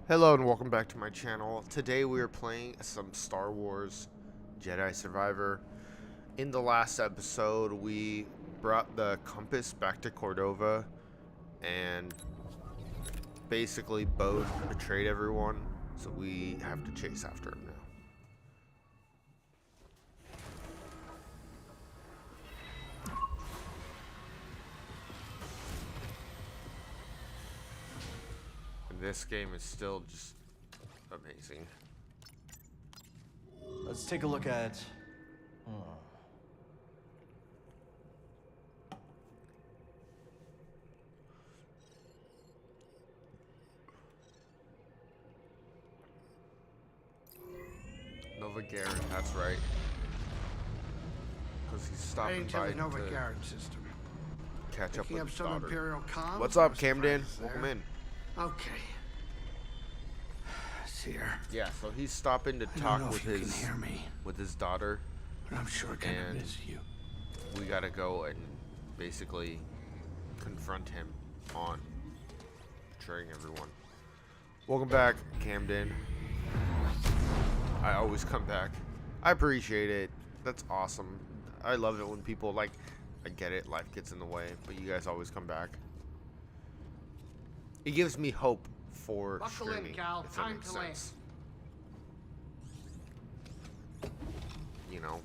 Hello and welcome back to my channel. Today we are playing some Star Wars Jedi Survivor. In the last episode we brought the compass back to Cordova and basically Bode betrayed everyone, so we have to chase after him now. This game is still just amazing. Let's take a look at... Nova Garen, that's right. Because he's stopping Range by of the Nova to Garen system. catch up Picking with up his some daughter. Imperial comms. What's up, No Camden? surprises Welcome there. in. Okay. See her. Yeah, so he's stopping to I talk don't know with if you his can hear me, daughter. but I'm sure gonna And miss you. We gotta go and basically confront him on betraying everyone. Welcome back, Camden. I always come back. I appreciate it. That's awesome. I love it when people, like, I get it, life gets in the way, but you guys always come back. It gives me hope for Buckle in, streaming, Cal. if that Time makes to land. sense. You know?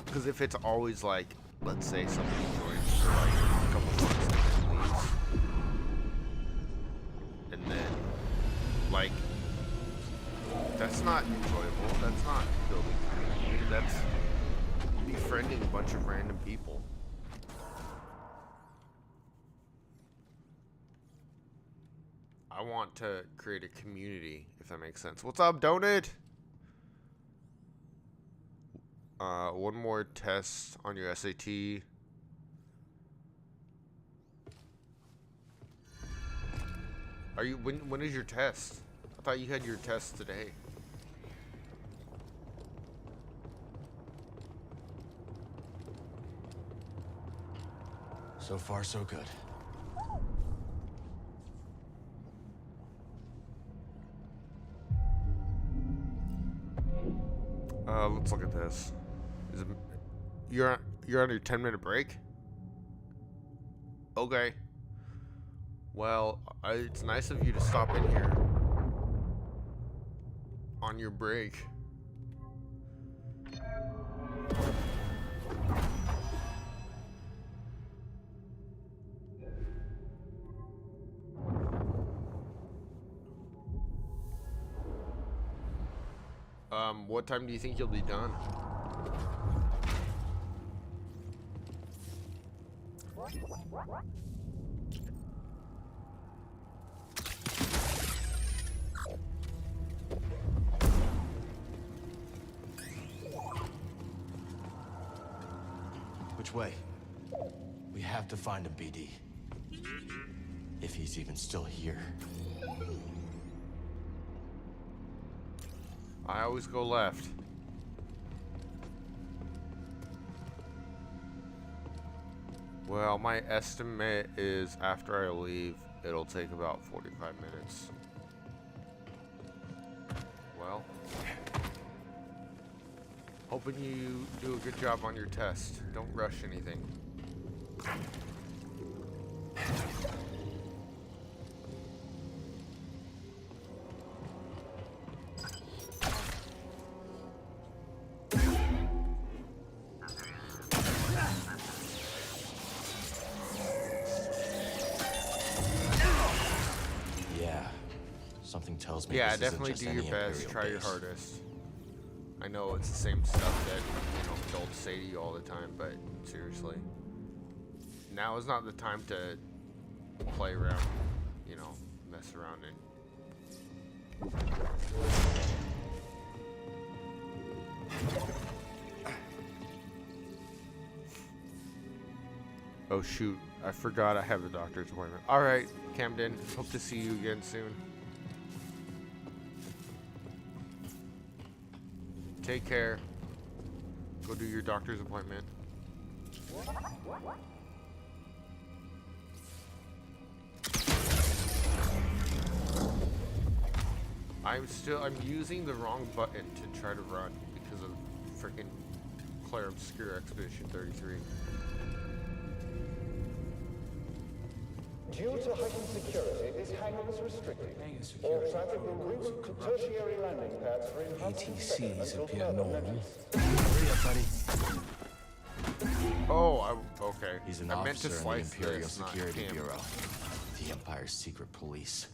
Because if it's always like, let's say somebody joins for like a couple months and then leaves, and then, like, that's not enjoyable, that's not building community, that's befriending a bunch of random people. I want to create a community, if that makes sense. What's up, Donut? One more test on your SAT. Are you, when is your test? I thought you had your test today. So far, so good. Let's look at this. Is it, you're on your 10-minute break? Okay. Well, it's nice of you to stop in here on your break. What time do you think you'll be done? Which way? We have to find a BD. If he's even still here. I always go left. Well, my estimate is after I leave, it'll take about 45 minutes. Well, hoping you do a good job on your test. Don't rush anything. Something tells me Yeah, this isn't definitely just do any your best, Imperial try your base. hardest. I know it's the same stuff that, you know, adults say to you all the time, but seriously. Now is not the time to play around, you know, mess around and... Oh shoot, I forgot I have a doctor's appointment. Alright, Camden, hope to see you again soon. Take care. Go do your doctor's appointment. I'm using the wrong button to try to run because of freaking Claire Obscure Expedition 33. Due to heightened security, this hangar is restricted. All traffic will reroute to tertiary landing pads for enhanced inspection ATCs until appear further normal. notice. Hurry up, buddy. Oh, okay. He's an I meant to officer in the slice Imperial this, not Security him. Bureau, the Empire's secret police.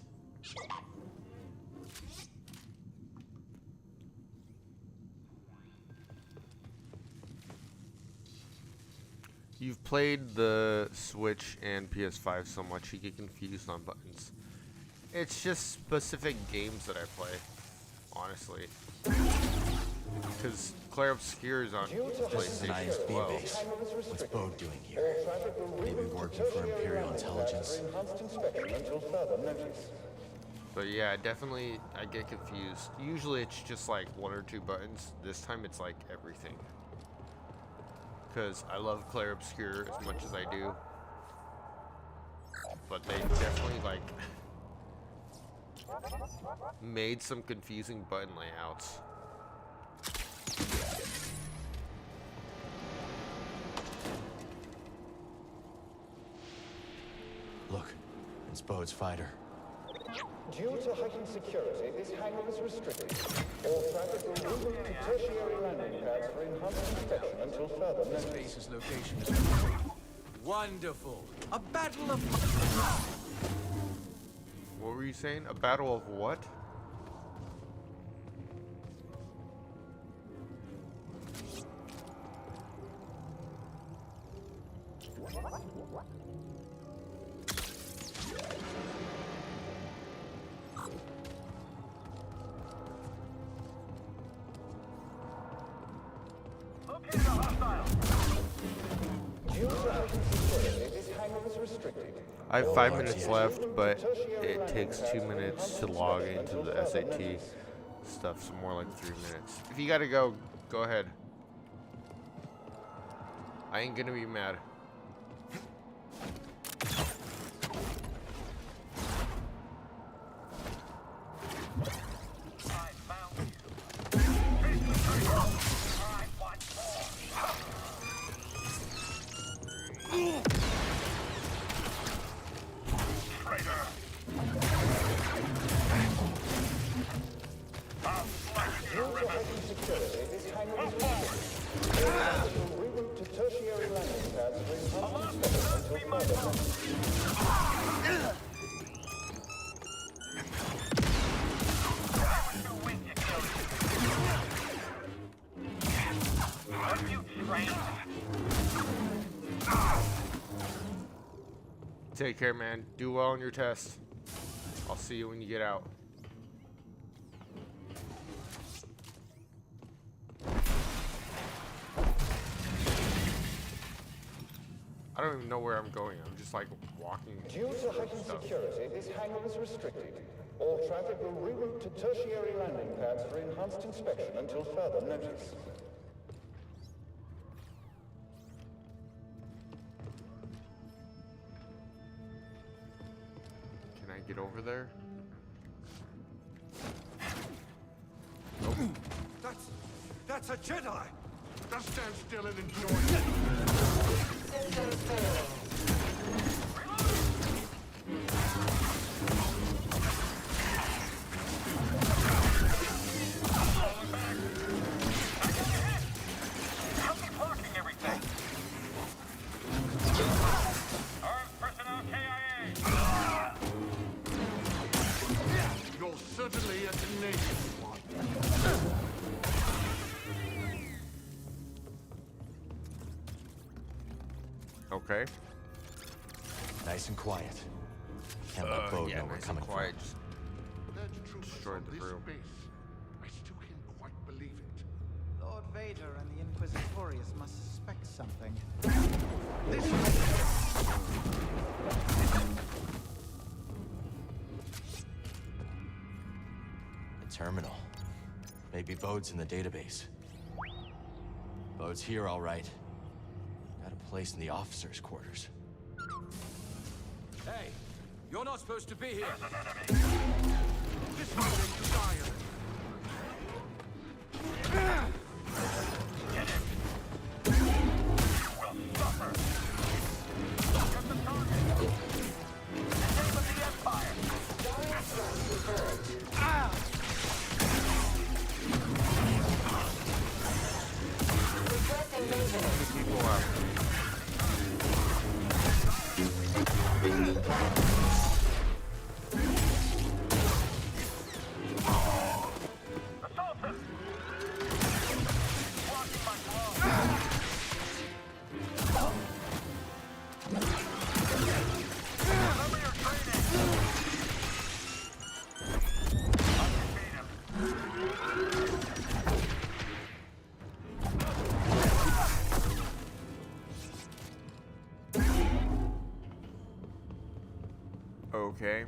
You've played the Switch and PS5 so much you get confused on buttons. It's just specific games that I play, honestly. Because Claire Obscure is on This is an PlayStation as ISB well. base. What's Bode doing here? Maybe working for Imperial Intelligence. Enhanced inspection until further notice. But yeah, definitely I get confused. Usually it's just like 1 or 2 buttons. This time it's like everything. Because I love Claire Obscure as much as I do. But they definitely like made some confusing button layouts. Look, it's Bode's fighter. Due to heightened security, this hangar is restricted. All traffic will reroute to tertiary landing pads for enhanced inspection until further notice. Base's location is wonderful. A battle of... What were you saying? A battle of what? Due to heightened security, this hangar is restricted. I have 5 minutes left, but it takes 2 minutes to log into the SAT stuff, so more like 3 minutes. If you gotta go, go ahead. I ain't gonna be mad. Due to heightened security, this hangar is restricted. All traffic will reroute to tertiary landing pads for enhanced inspection until further notice. Take care, man. Do well on your test. I'll see you when you get out. I don't even know where I'm going. I'm just like walking. Due to heightened security, this hangar is restricted. All traffic will reroute to tertiary landing pads for enhanced inspection until further notice. Can I get over there? That's a Jedi! Just stand still and enjoy it. You're certainly a tenacious one. Okay. Nice and quiet. Can't let Bode Yeah, know we're nice and coming quiet. from. Just Alleged troopers destroyed on the this room. base. I still can't quite believe it. Lord Vader and the Inquisitorius must suspect something. The terminal. Maybe Bode's in the database. Bode's here, all right. Got a place in the officers' quarters. Hey, you're not supposed to be here. This will make you die of it. People up. Okay.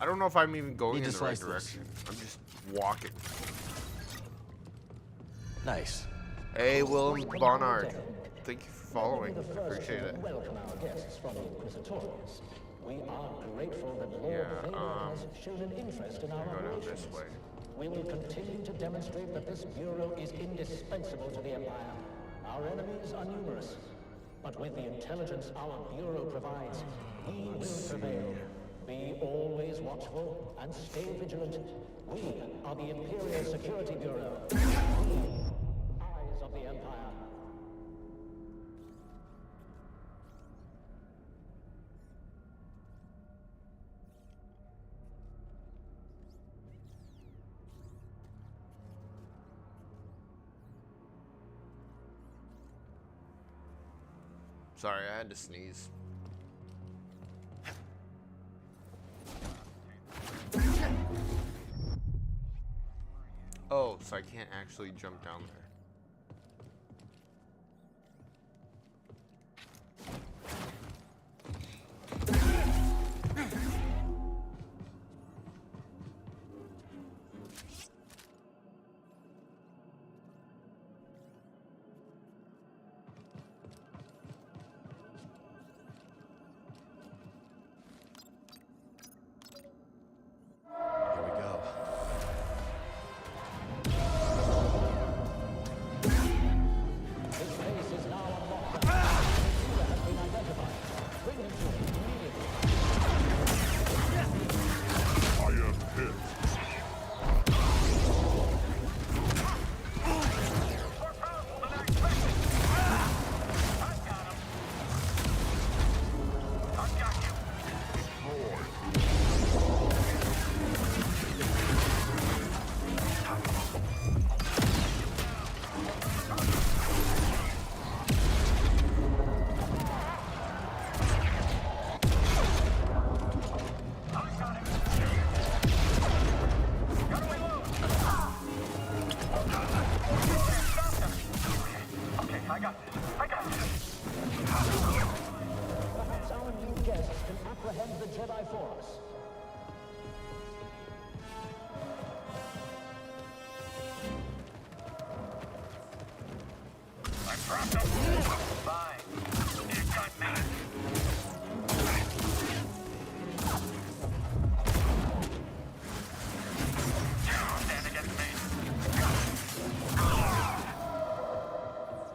I don't know if I'm even going Need in to the right slice this. direction. I'm just walking. Nice. Hey, Willem Bonnard. Thank you for following. Let me be the I first appreciate to it. welcome our guests from the Inquisitorius. We are grateful that Lord Yeah, Vader has shown an interest in our Go down operations. this way. We will continue to demonstrate that this bureau is indispensable to the Empire. Our enemies are numerous, but with the intelligence our bureau provides, we will prevail. Be always watchful and stay vigilant. We are the Imperial Security Bureau. We, eyes of the Empire. Sorry, I had to sneeze. Oh, so I can't actually jump down there. Here we go. This base is now on lockdown. The has been identified. Bring him to me immediately. I am hit. Perhaps our new guests can apprehend the Jedi for us.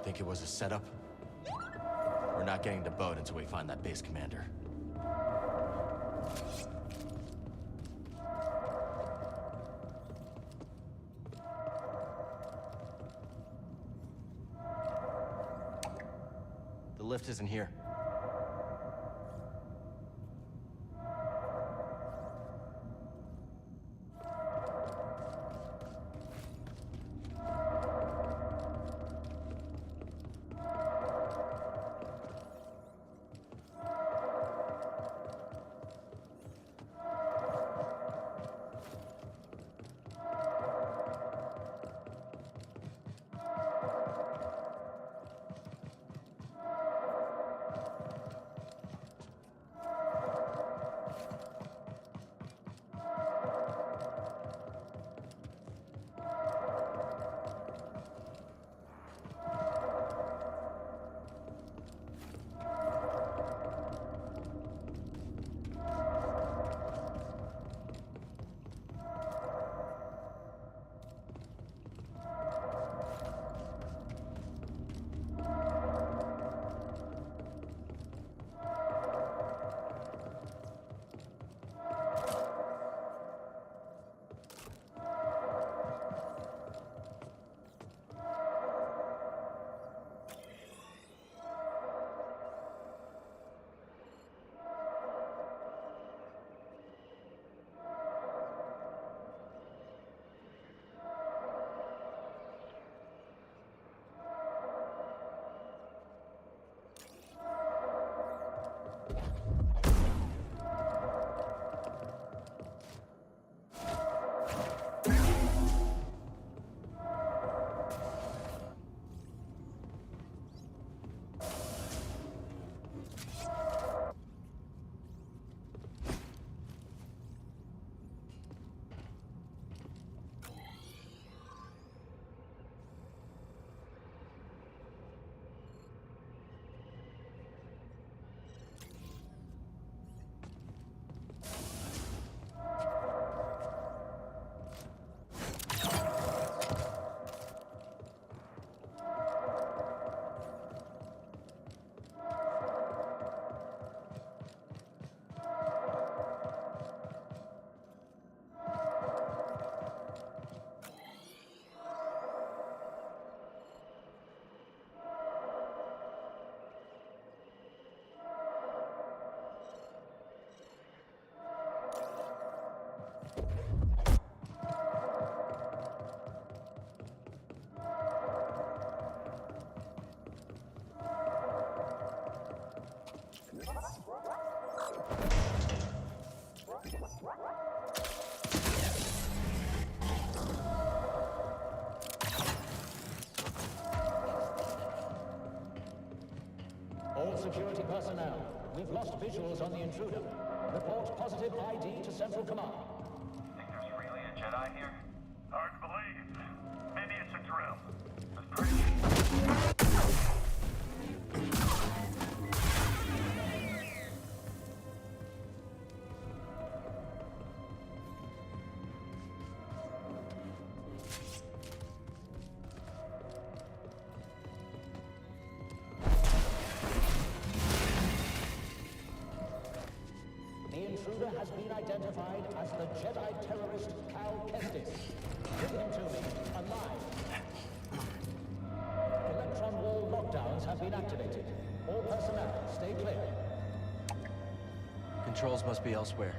Think it was a setup? We're not getting to Bode until we find that base commander. The lift isn't here. All security personnel, we've lost visuals on the intruder. Report positive ID to Central Command. Think there's really a Jedi here? Hard to believe. Maybe it's a drill. It's pretty... The intruder has been identified as the Jedi terrorist Cal Kestis. Bring him to me, alive. Electron wall lockdowns have been activated. All personnel, stay clear. Controls must be elsewhere.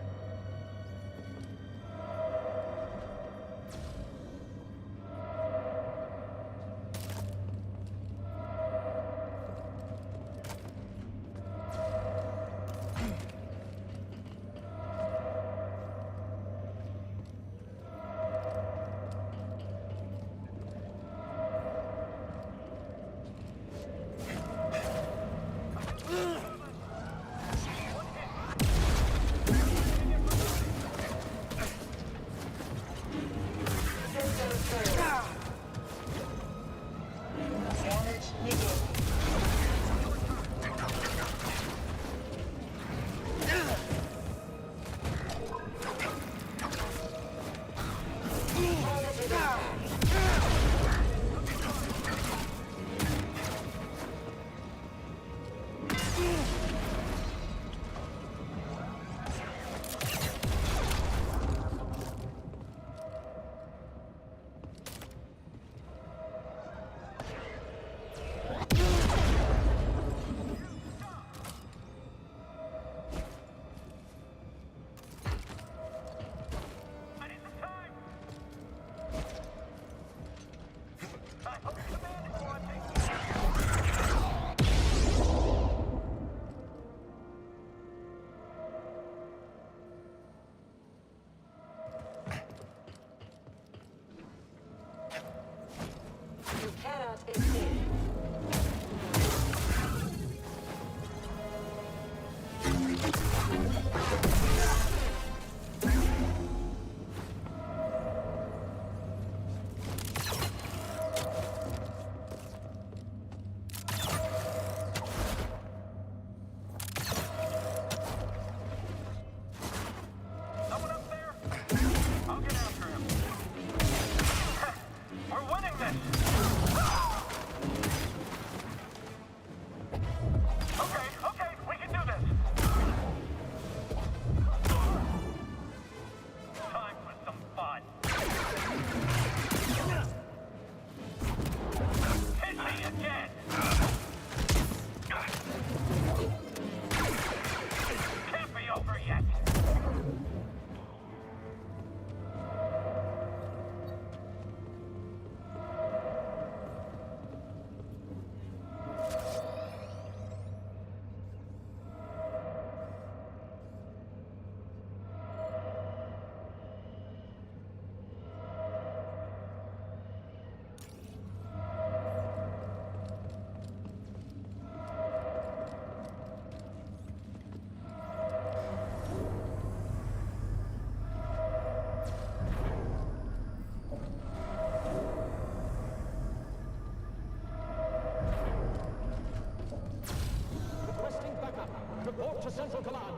Report to Central Command.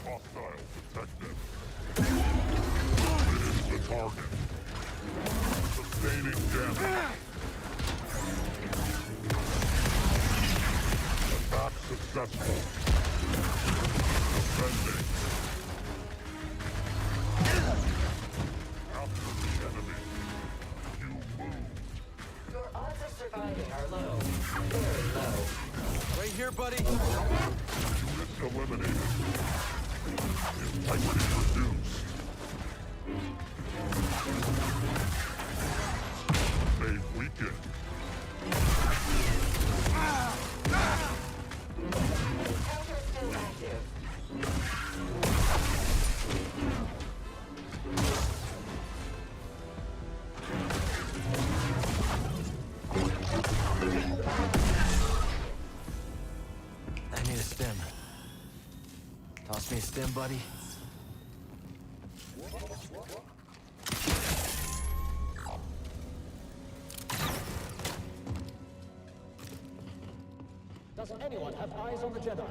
Hostile detected. It is the target. Sustaining damage. Attack successful. Defending. After the enemy. You move. Your odds of surviving are low. Very low. Right here, buddy. Units eliminated. Integrity reduced. They weakened. Counter still active. I need a stim. Toss me a stim, buddy. Does anyone have eyes on the Jedi?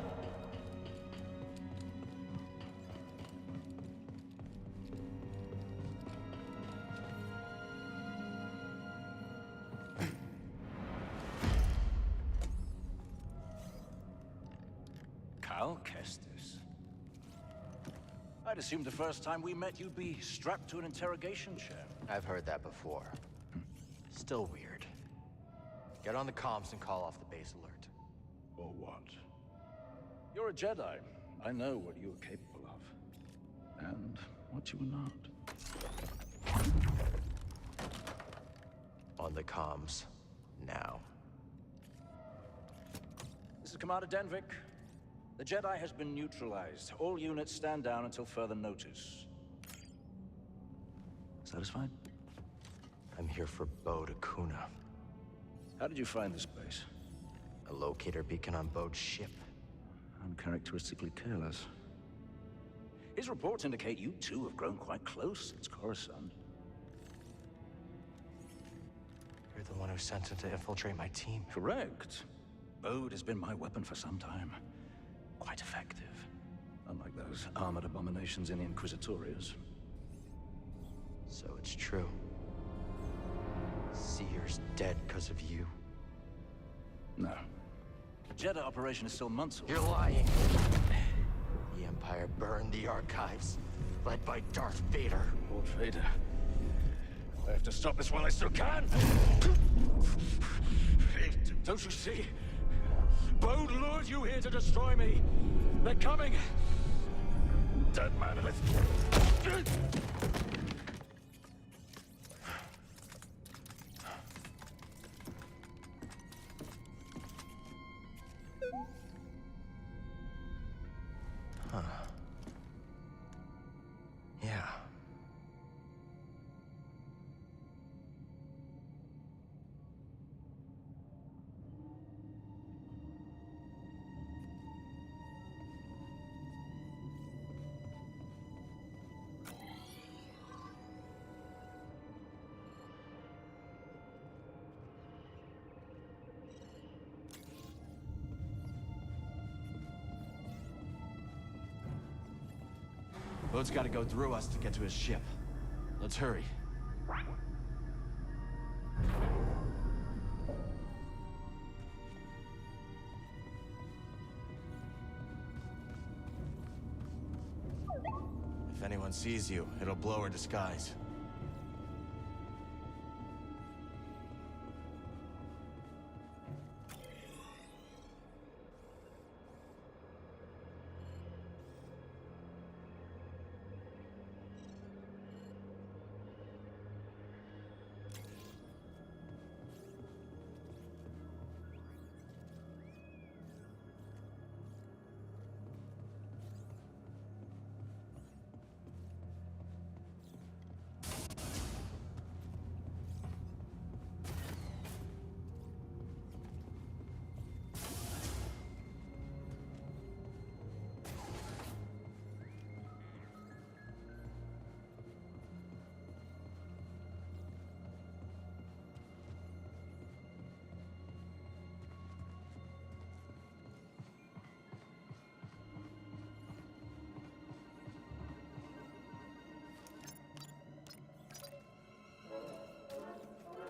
Cal Kestis. I'd assumed the first time we met you'd be strapped to an interrogation chair. I've heard that before. Still weird. Get on the comms and call off the base alert. Or what? You're a Jedi. I know what you are capable of. And what you are not. On the comms. Now. This is Commander Denvik. The Jedi has been neutralized. All units stand down until further notice. Satisfied? I'm here for Bode Akuna. How did you find this base? A locator beacon on Bode's ship. Uncharacteristically careless. His reports indicate you two have grown quite close since Coruscant. You're the one who sent him to infiltrate my team. Correct. Bode has been my weapon for some time. Quite effective. Unlike those armored abominations in the Inquisitorius. So it's true. Seer's dead because of you. No. The Jedi operation is still months away. You're lying. The Empire burned the archives, led by Darth Vader. Lord Vader. I have to stop this while I still can! Don't you see? Bode lured you here to destroy me! They're coming! Dead man, let's... Huh. Yeah. Bode's got to go through us to get to his ship. Let's hurry. If anyone sees you, it'll blow her disguise.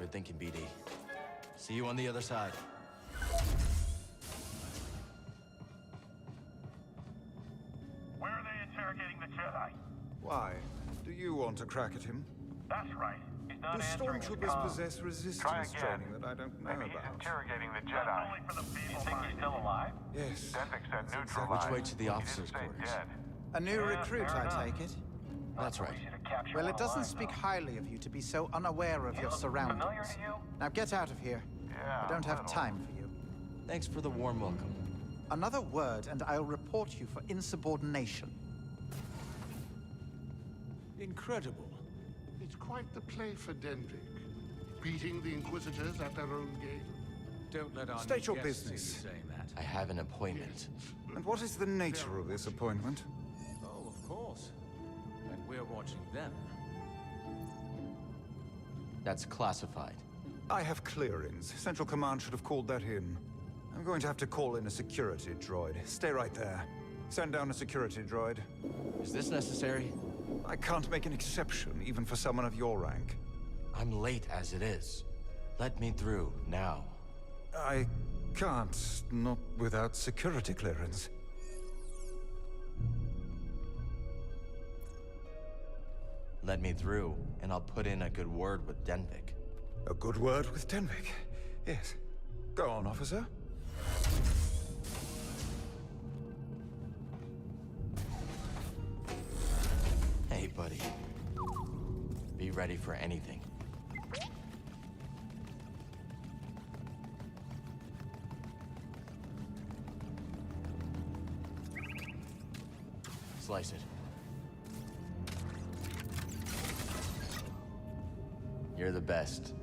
thinking, BD. See you on the other side. Where are they interrogating the Jedi? Why? Do you want to crack at him? That's right. He's not Do answering his stormtroopers comms. possess Try resistance again. training that I don't know Maybe he's about? interrogating the Jedi. That's only for the feeble. You think he's still alive? Yes. Denvik said That's neutralized. Which way to the He officers' didn't say quarters? dead. A new Yeah, recruit, fair I enough. take it? That's right. Well, it doesn't speak highly of you to be so unaware of your surroundings. Familiar to you? Now get out of here. Yeah, I don't have little. time for you. Thanks for the warm welcome. Another word and I'll report you for insubordination. Incredible. It's quite the play for Denvik. Beating the Inquisitors at their own game. Don't let our State new your guests see you business. saying that. I have an appointment. And what is the nature of this appointment? Oh, of course. And we're watching them. That's classified. I have clearings. Central Command should have called that in. I'm going to have to call in a security droid. Stay right there. Send down a security droid. Is this necessary? I can't make an exception, even for someone of your rank. I'm late as it is. Let me through, now. I can't, not without security clearance. Let me through, and I'll put in a good word with Denvik. A good word with Denvik. Yes. Go on, officer. Hey, buddy. Be ready for anything. Slice it. You're the best.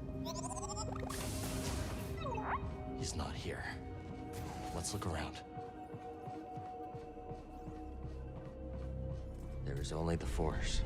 He's not here. Let's look around. There is only the Force.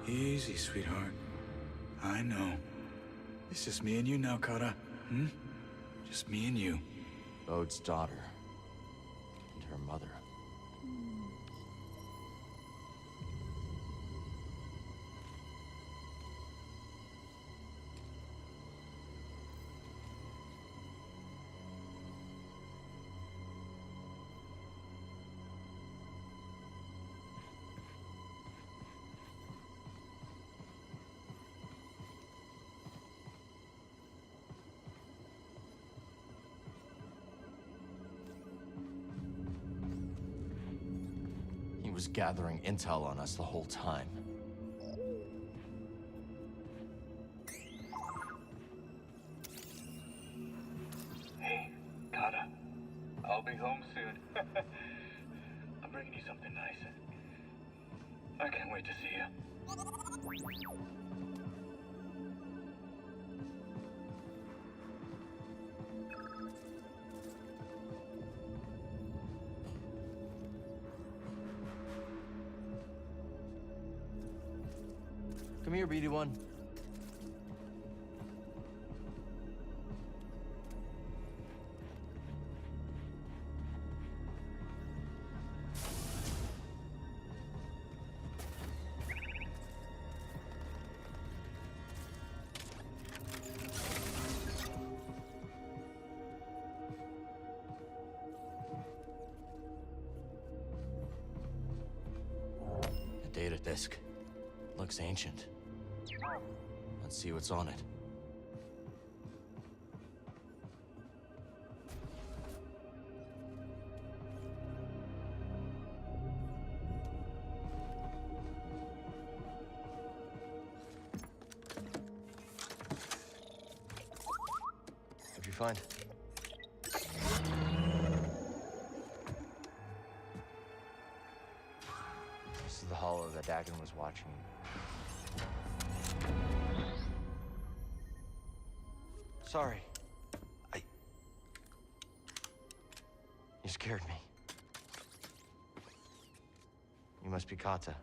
Easy, sweetheart. I know. It's just me and you now, Kara. Hmm? Just me and you. Bode's daughter. And her mother. He was gathering intel on us the whole time. Hey, Kata. I'll be home soon. I'm bringing you something nice. I can't wait to see you. Come here, BD1. A data disk. Looks ancient. Let's see what's on it. What'd you find? This is the hollow that Dagon was watching you. Sorry. You scared me. You must be Kata.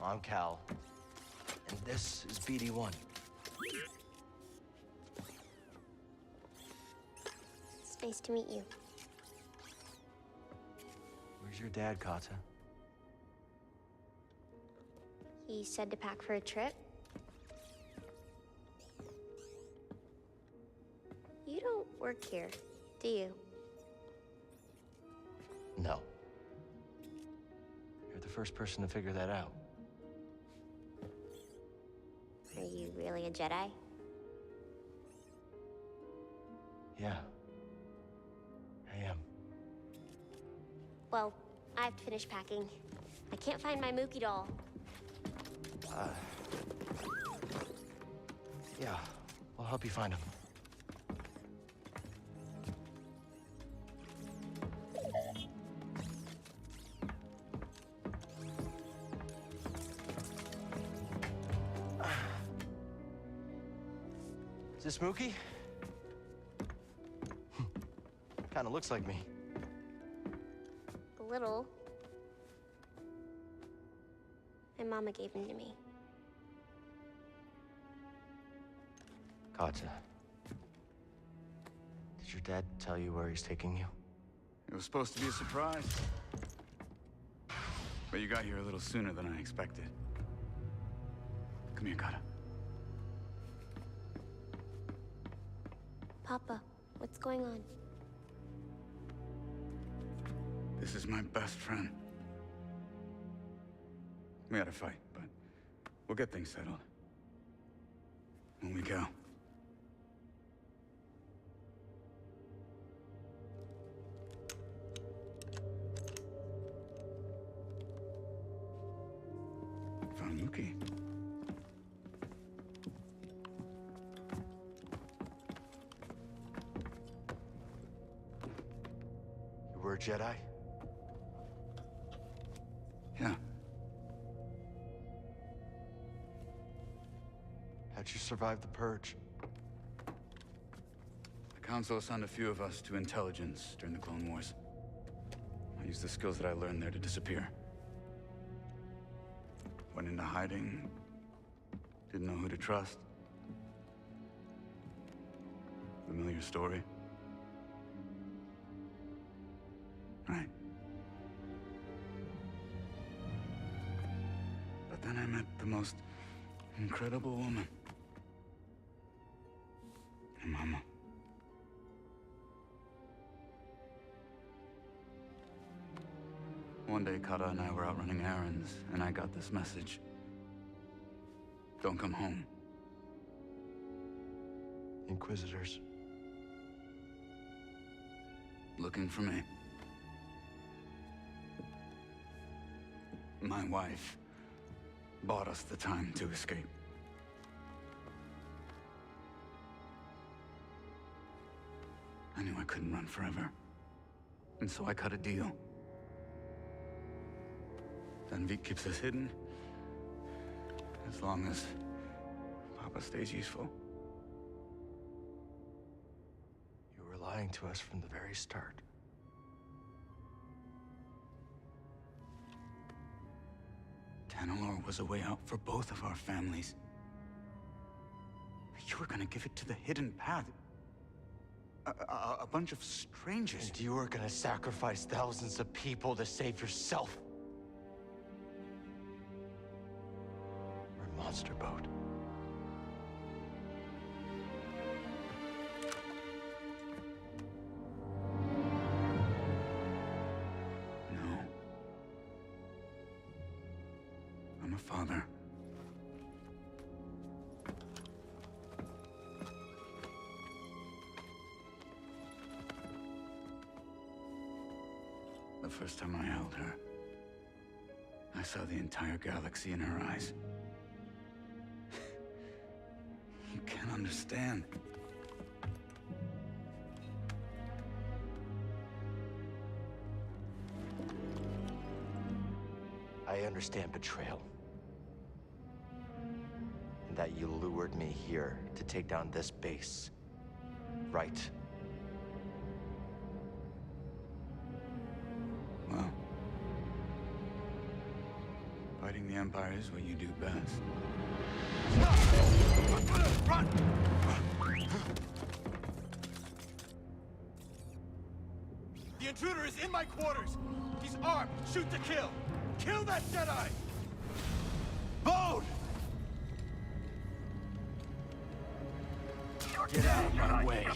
I'm Cal. And this is BD1. It's nice to meet you. Where's your dad, Kata? He said to pack for a trip. You don't work here, do you? No. You're the first person to figure that out. Are you really a Jedi? Yeah. I am. Well, I have to finish packing. I can't find my Mookie doll. Yeah. I'll help you find him. Is this Mookie? Kinda looks like me. A little. My mama gave him to me. Kata. Did your dad tell you where he's taking you? It was supposed to be a surprise. But you got here a little sooner than I expected. Come here, Kata. Papa, what's going on? This is my best friend. We had a fight, but we'll get things settled. When we go. Found Mookie. You were a Jedi? Yeah. How'd you survive the Purge? The Council assigned a few of us to intelligence during the Clone Wars. I used the skills that I learned there to disappear. Went into hiding. Didn't know who to trust. Familiar story? Right. But then I met the most incredible woman. My mama. One day, Kata and I were out running errands, and I got this message. Don't come home. Inquisitors. Looking for me. My wife bought us the time to escape. I knew I couldn't run forever, and so I cut a deal. Danvik keeps us hidden, as long as Papa stays useful. You were lying to us from the very start. Tanalor was a way out for both of our families. You were gonna give it to the hidden path. A bunch of strangers. And you were gonna sacrifice thousands of people to save yourself. We're Monster Bode. No. I'm a father. The first time I held her, I saw the entire galaxy in her eyes. You can't understand. I understand betrayal. And that you lured me here to take down this base. Right? Well, fighting the Empire is what you do best. Run! The intruder is in my quarters! He's armed! Shoot to kill! Kill that Jedi! Bode! Get out of my way!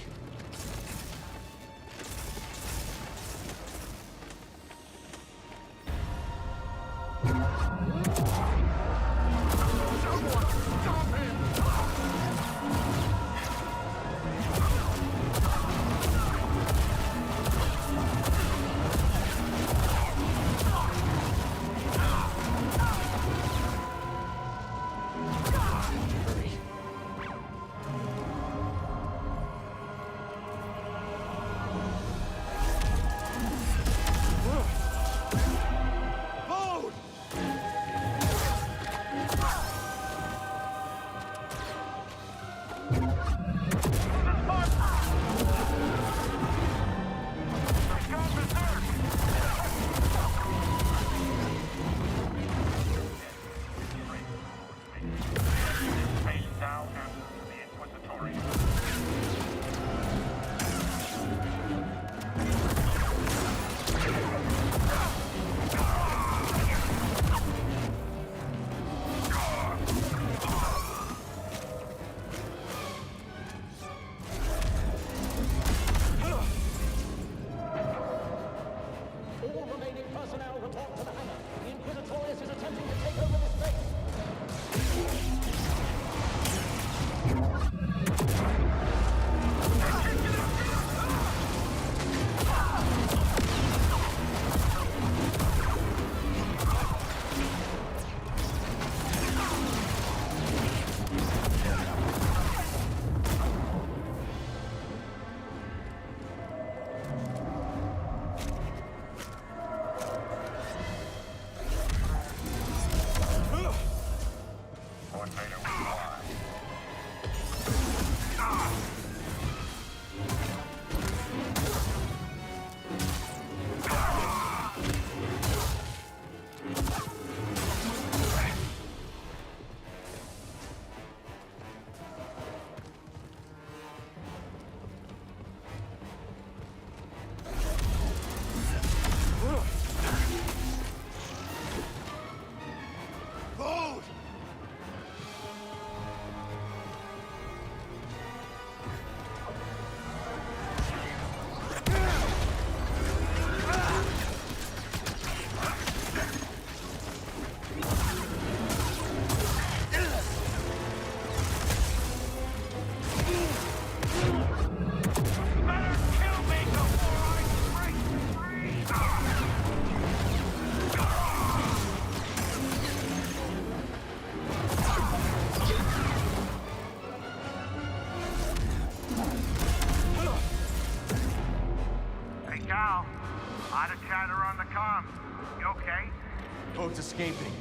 Bode's escaping.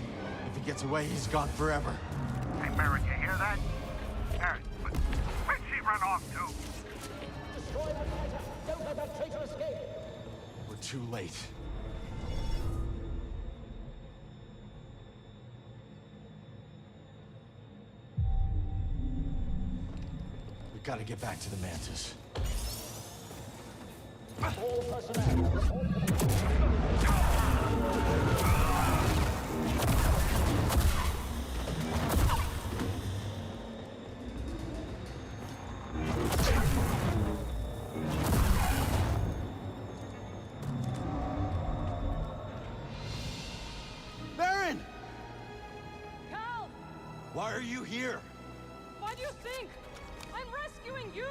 If he gets away, he's gone forever. Hey, Merritt, you hear that? Merritt, where'd she run off to? Destroy that fighter! Don't let that traitor escape! We're too late. We gotta get back to the Mantis. All personnel, Baron! Cal! Why are you here? Why do you think? I'm rescuing you!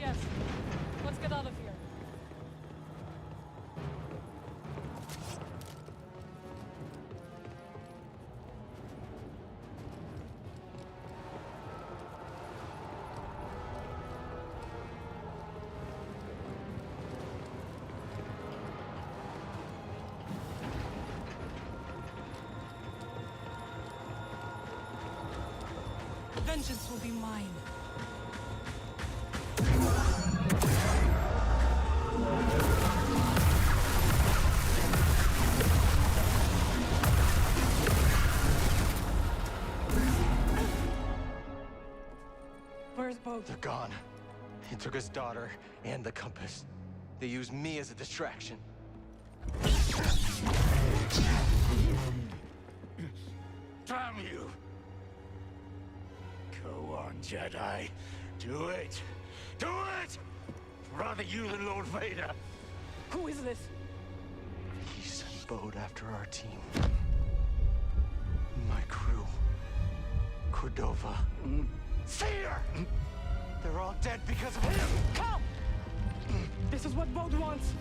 Yes. Let's get out of here. Vengeance will be mine. Where's Bode? They're gone. He took his daughter and the compass. They used me as a distraction. Damn you! Go on, Jedi. Do it! Do it! Rather you than Lord Vader. Who is this? He sent Bode after our team. My crew. Cordova. Fear! They're all dead because of him! Cal! This is what Bode wants.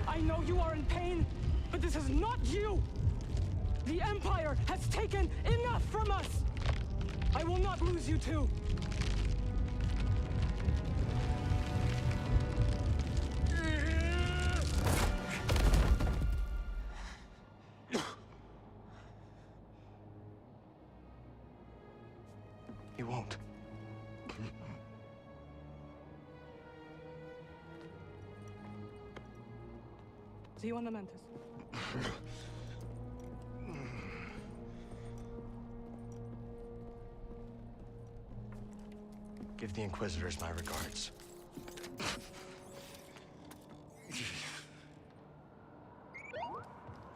I know you are in pain, but this is not you! The Empire has taken enough from us! I will not lose you too! He won't. See you on the Mantis. Give the Inquisitors my regards.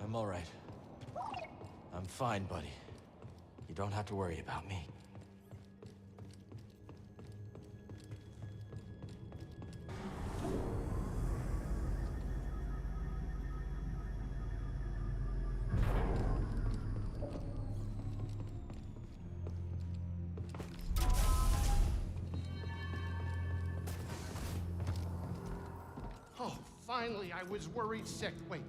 I'm all right. I'm fine, buddy. You don't have to worry about me. Oh, finally, I was worried sick. Wait,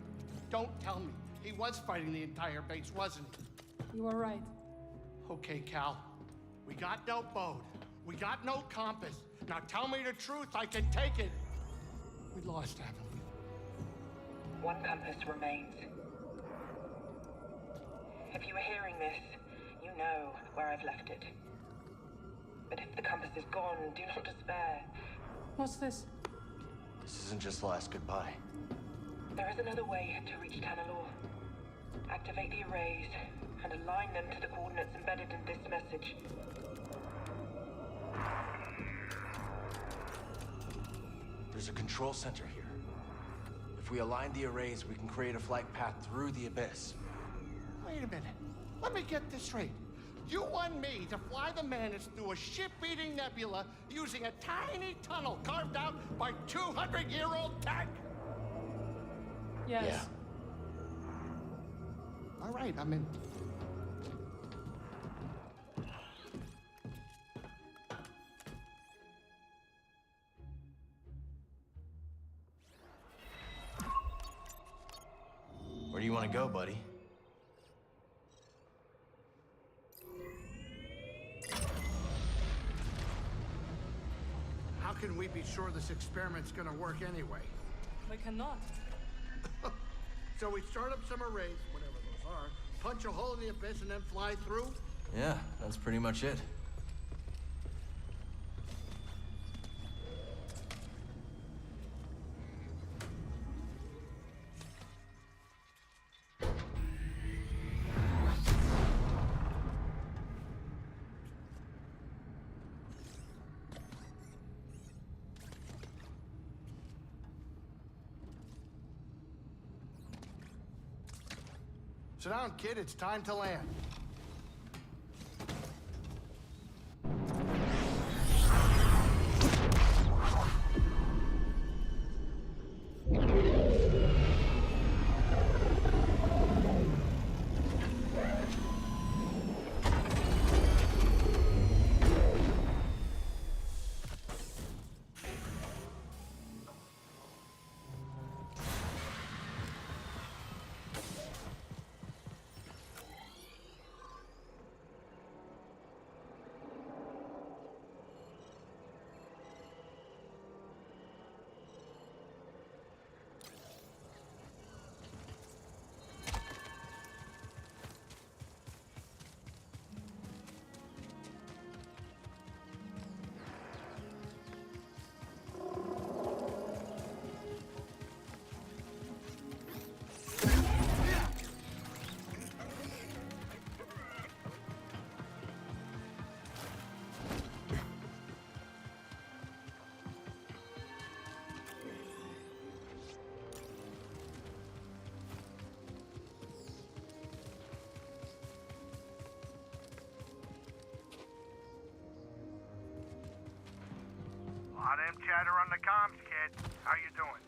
don't tell me. He was fighting the entire base, wasn't he? You are right. Okay, Cal. We got no Bode. We got no compass. Now tell me the truth, I can take it. We lost, haven't we? One compass remains. If you are hearing this, you know where I've left it. But if the compass is gone, do not despair. What's this? This isn't just the last goodbye. There is another way to reach Tanalor. Activate the arrays and align them to the coordinates embedded in this message. There's a control center here. If we align the arrays, we can create a flight path through the abyss. Wait a minute. Let me get this straight. You want me to fly the Mantis through a ship-eating nebula using a tiny tunnel carved out by 200-year-old tech? Yes. Yeah. All right, I'm in. Where do you want to go, buddy? How can we be sure this experiment's gonna work anyway? We cannot. So we start up some arrays, whatever those are, punch a hole in the abyss, and then fly through? Yeah, that's pretty much it. Sit down, kid. It's time to land. Lot of chatter on the comms, kid. How you doing?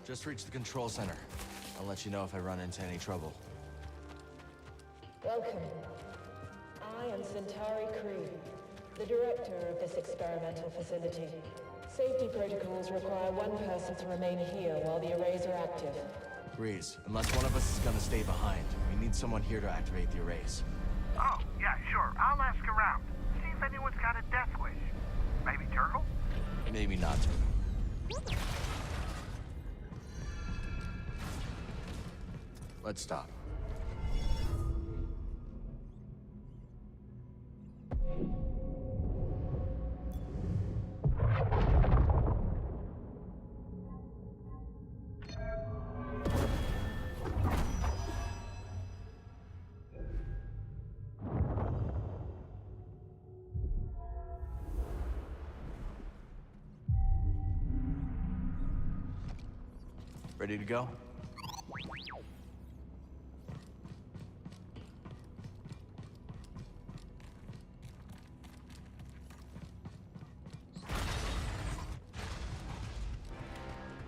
Just reached the control center. I'll let you know if I run into any trouble. Welcome. I am Centauri Cree, the director of this experimental facility. Safety protocols require one person to remain here while the arrays are active. Breeze, unless one of us is gonna stay behind, we need someone here to activate the arrays. Oh, yeah, sure. I'll ask around. See if anyone's got a death wish. Maybe Turtle? Maybe not. Let's stop. Ready to go?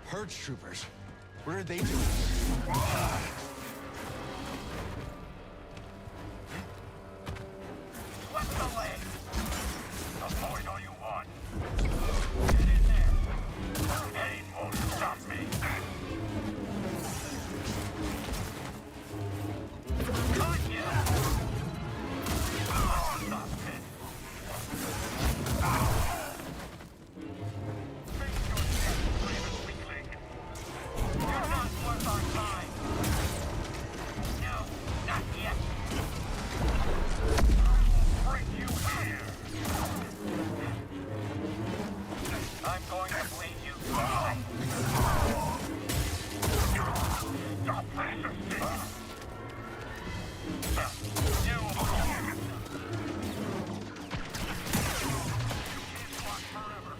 Purge troopers. What are they doing here? What's the leg? Avoid all you want. Get in there. Pain won't stop me. Got you. Oh, stop it. Face your death, brave weakling. You're not worth our time. No, not yet. Bring you here. I'm going to bleed you dry. Stop resisting. You can't walk forever.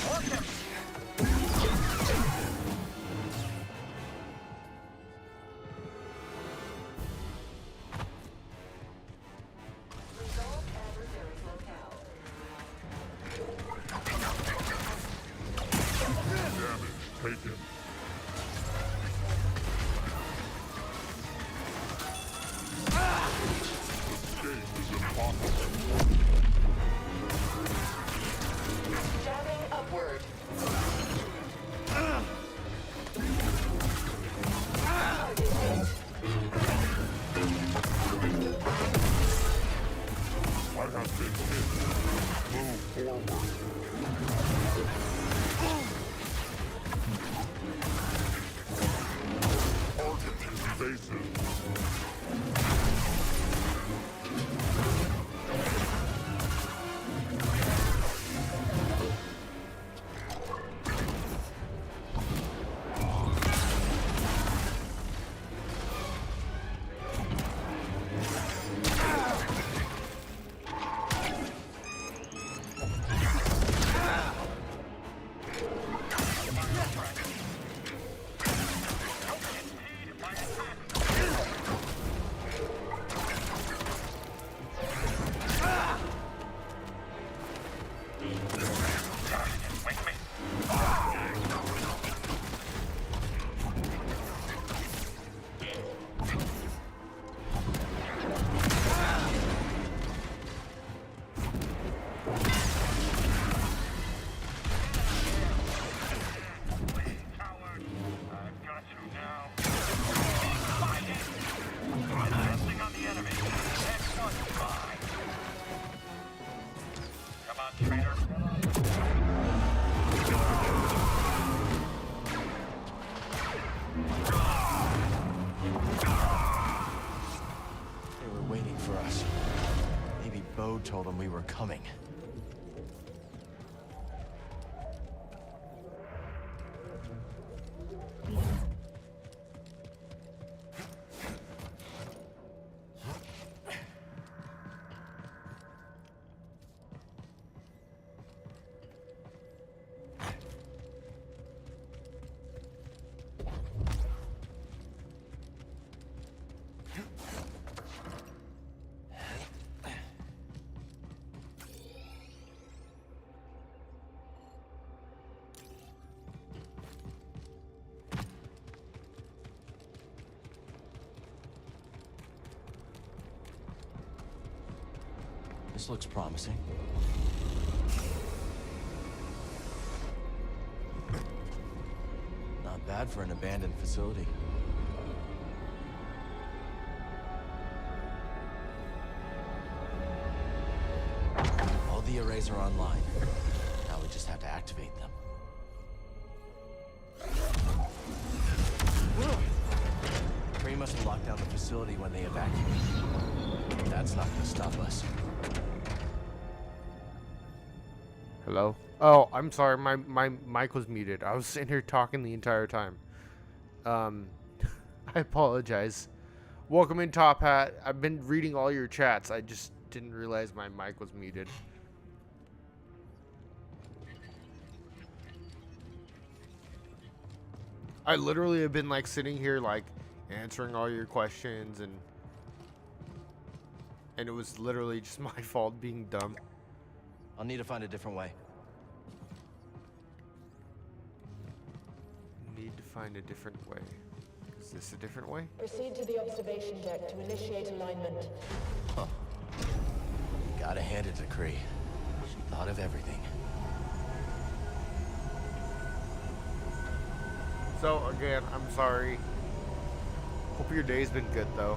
Work him. Damage taken. Escape is impossible. Jamming upward. I have been hit. Move forward. Target invasive. They were waiting for us. Maybe Bode told them we were coming. This looks promising. Not bad for an abandoned facility. All the arrays are online. Now we just have to activate them. Kree must have locked down the facility when they evacuated. That's not gonna stop us. Hello? Oh, I'm sorry. My mic was muted. I was sitting here talking the entire time. I apologize. Welcome in, Top Hat. I've been reading all your chats. I just didn't realize my mic was muted. I literally have been like sitting here like answering all your questions, and it was literally just my fault being dumb. I'll need to find a different way. Need to find a different way. Is this a different way? Proceed to the observation deck to initiate alignment. Huh. Gotta hand it to Kree. She thought of everything. So again, I'm sorry. Hope your day's been good though.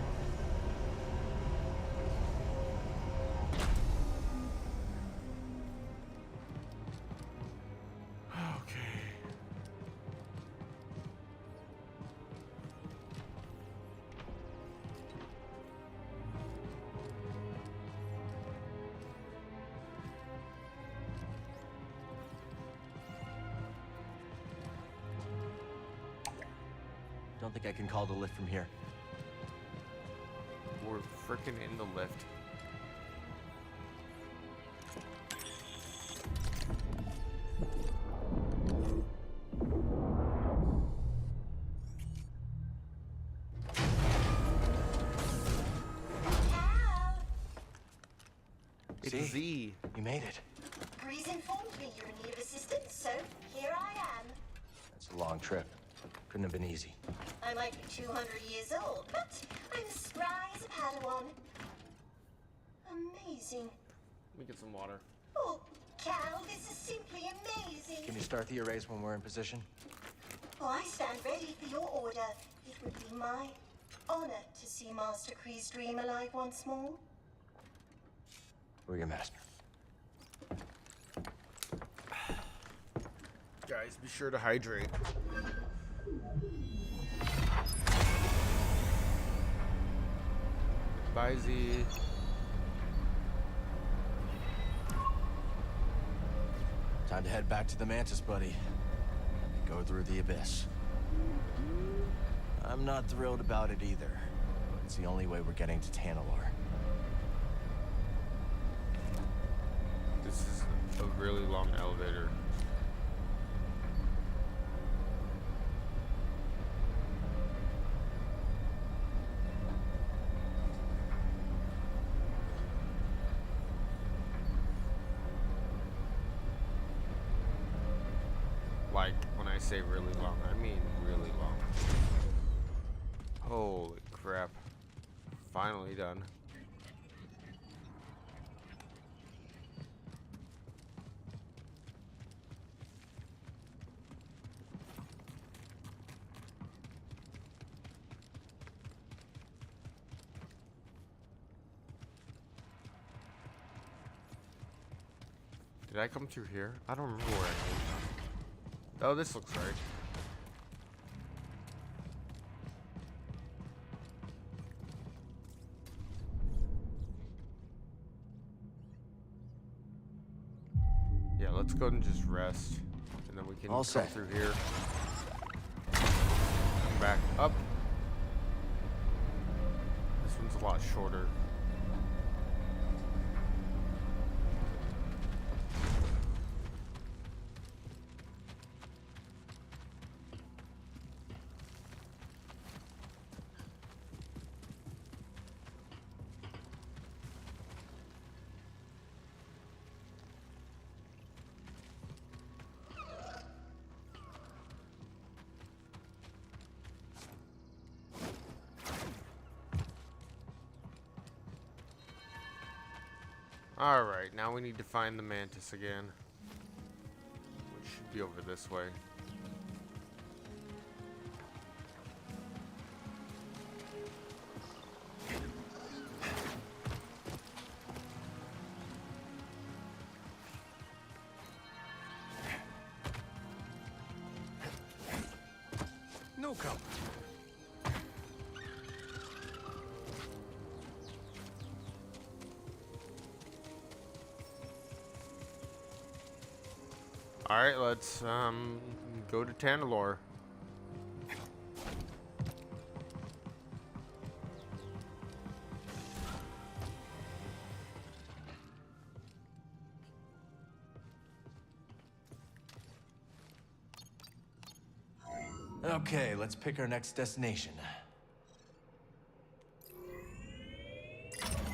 Don't think I can call the lift from here. We're freaking in the lift. It's See? Z. You made it. Grease informed me you're in need of assistance, so here I am. It's a long trip. Couldn't have been easy. I might be 200 years old, but I'm as spry as a Padawan. Amazing. Let me get some water. Oh, Cal, this is simply amazing. Can you start the arrays when we're in position? Oh, I stand ready for your order. It would be my honor to see Master Kree's dream alive once more. We're your master. Guys, be sure to hydrate. Bye, Z. Time to head back to the Mantis, buddy. Go through the abyss. I'm not thrilled about it either. It's the only way we're getting to Tanalor. This is a really long elevator. Like, when I say really long, I mean really long. Holy crap. Finally done. Did I come through here? I don't remember where I came from. Oh, this looks right. Yeah, let's go and just rest. And then we can All come set. through here. Come back up. This one's a lot shorter. Alright, now we need to find the mantis again. Which should be over this way. No cover. Alright, let's go to Tanalor. Okay, let's pick our next destination. I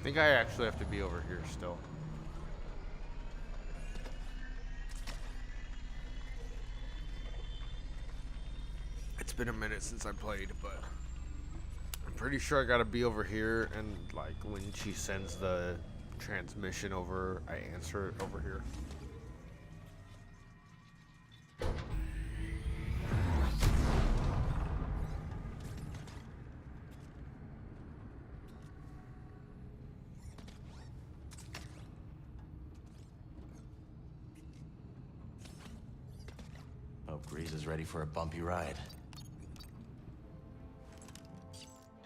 think I actually have to be over here still. It's been a minute since I played, but I'm pretty sure I gotta be over here, and like when she sends the transmission over, I answer it over here. Hope Grease is ready for a bumpy ride.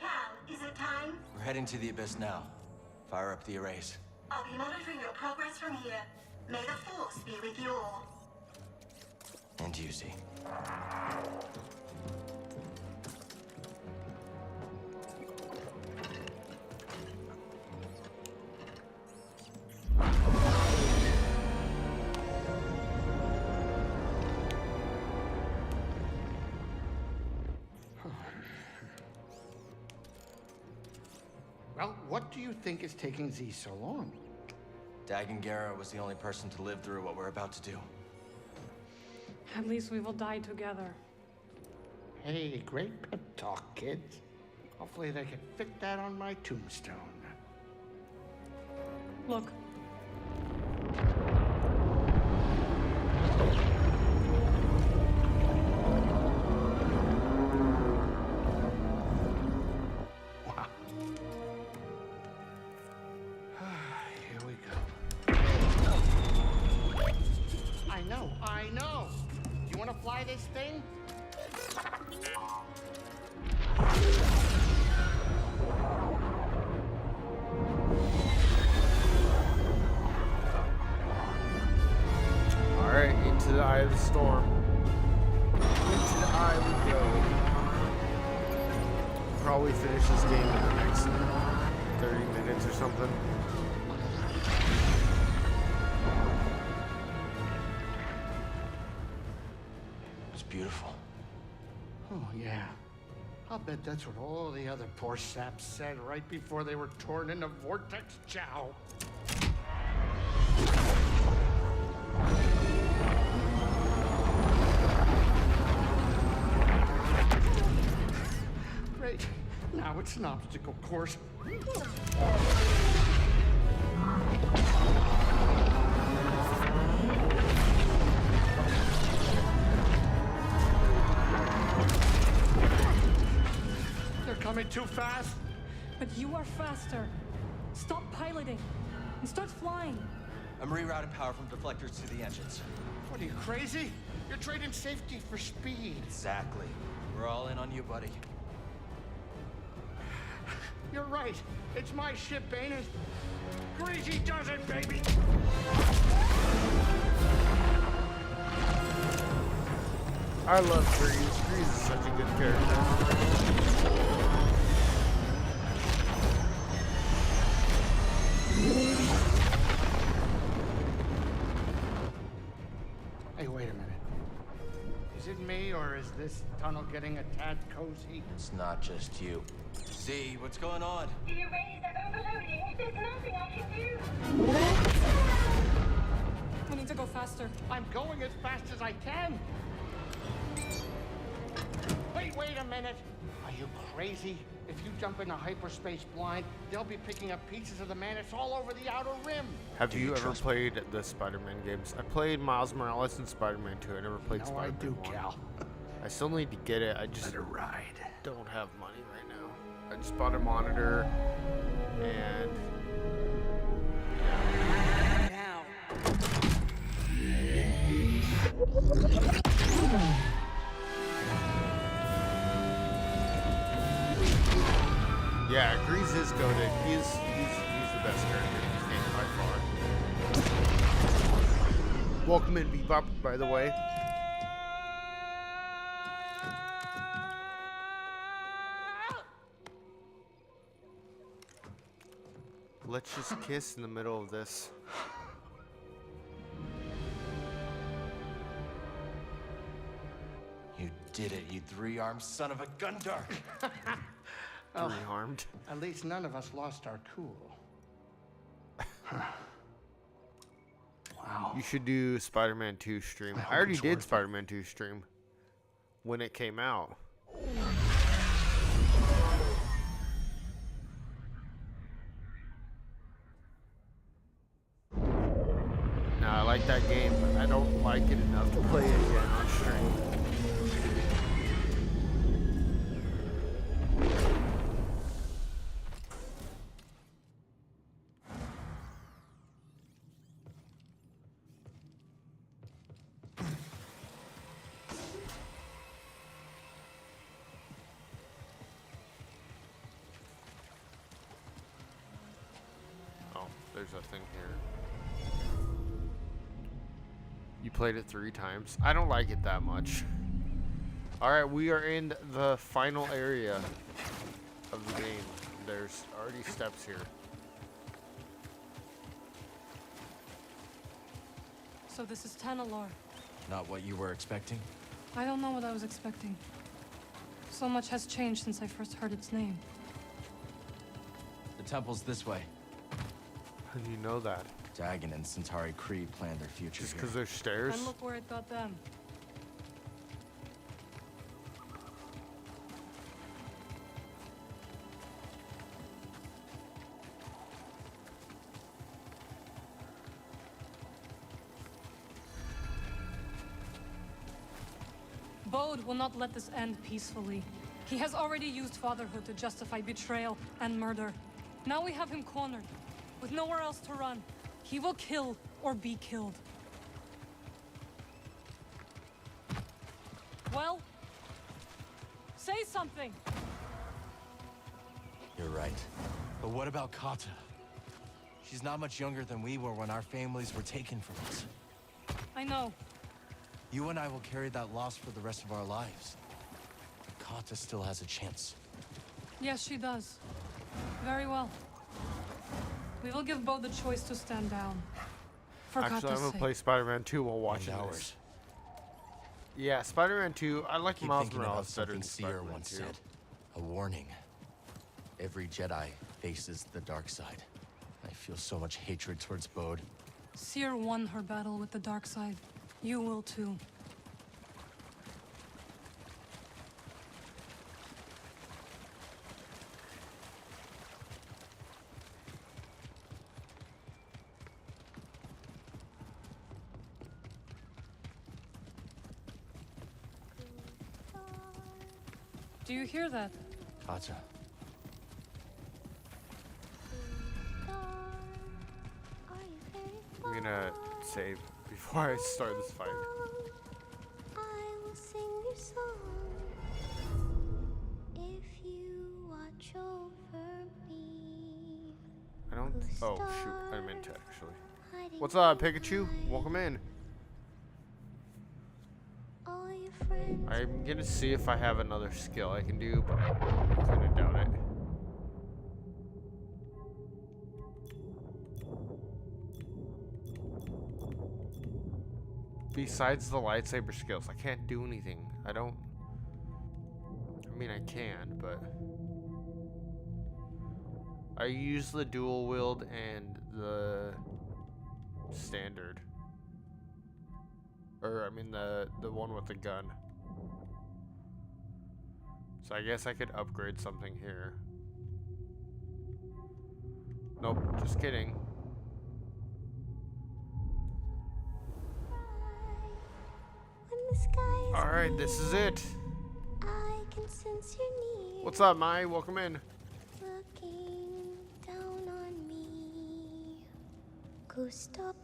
Cal, is it time? We're heading to the Abyss now. Fire up the arrays. I'll be monitoring your progress from here. May the Force be with you all. And you, Z. Well, what do you think is taking Z so long? Dagengara was the only person to live through what we're about to do. At least we will die together. Hey, great pep talk, kids. Hopefully they can fit that on my tombstone. Look. Wow. Here we go. I know. You want to fly this thing? Alright, into the eye of the storm. Into the eye we go. Probably finish this game in the next 30 minutes or something. It's beautiful. Oh, yeah. I'll bet that's what all the other poor saps said right before they were torn into Vortex Chow. Great. Now it's an obstacle course. They're coming too fast. But you are faster. Stop piloting and start flying. I'm rerouting power from deflectors to the engines. What are you, crazy? You're trading safety for speed. Exactly. We're all in on you, buddy. You're right. It's my ship, ain't it? Greasy does it, baby! I love Grease. Grease is such a good character. Hey, wait a minute. Is it me, or is this tunnel getting a tad cozy? It's not just you. Z, what's going on? The arrays are overloading. There's nothing I can do. We need to go faster. I'm going as fast as I can. Wait a minute. Are you crazy? If you jump into hyperspace blind, they'll be picking up pieces of the Mantis all over the outer rim. Have you ever played the Spider-Man games? I played Miles Morales and Spider-Man 2. I never played No, Spider-Man I do, 1. Cal. I still need to get it. I just ride. don't have money right now. I just bought a monitor and Now. yeah, Grease is goated. He's the best character in this game by far. Welcome in, Bebop, by the way. Let's just kiss in the middle of this. You did it, you three-armed son of a Gundar! Well, Three-armed. at least none of us lost our cool. Wow. You should do Spider-Man 2 stream. I already did Spider-Man 2 stream when it came out. Now, I like that game, but I don't like it enough to play it again on stream. Oh, there's a thing here. You played it 3 times. I don't like it that much. Alright, we are in the final area of the game. There's already steps here. So this is Tanalor. Not what you were expecting? I don't know what I was expecting. So much has changed since I first heard its name. The temple's this way. How do you know that? Dagon and Centauri Kree planned their future Just here. because there's stairs? And look where it got them. Bode will not let this end peacefully. He has already used fatherhood to justify betrayal and murder. Now we have him cornered, with nowhere else to run. He will kill or be killed. Well, say something. You're right. But what about Kata? She's not much younger than we were when our families were taken from us. I know. You and I will carry that loss for the rest of our lives. Kata still has a chance. Yes, she does. Very well. We will give Bode the choice to stand down. For Actually, I'm Kata's gonna sake. play Spider-Man 2 while watching this. Yeah, Spider-Man 2. I like Keep Miles thinking about Morales better something than Seer Spider-Man once 2. said. A warning. Every Jedi faces the dark side. I feel so much hatred towards Bode. Seer won her battle with the dark side. You will too. Do you hear that? Kata. I'm gonna save before I start this fight. I will sing your song if you watch over me. I don't. Oh shoot! I meant to actually. What's up, Pikachu? Welcome in. I'm gonna see if I have another skill I can do, but I kind of doubt it. Besides the lightsaber skills, I can't do anything. I mean, I can, but I use the dual wield and the standard. Or, I mean, the one with the gun. So I guess I could upgrade something here. Nope, just kidding. Alright, this is it. I can sense your near. What's up, Mai? Welcome in. Looking down on me. Gusto.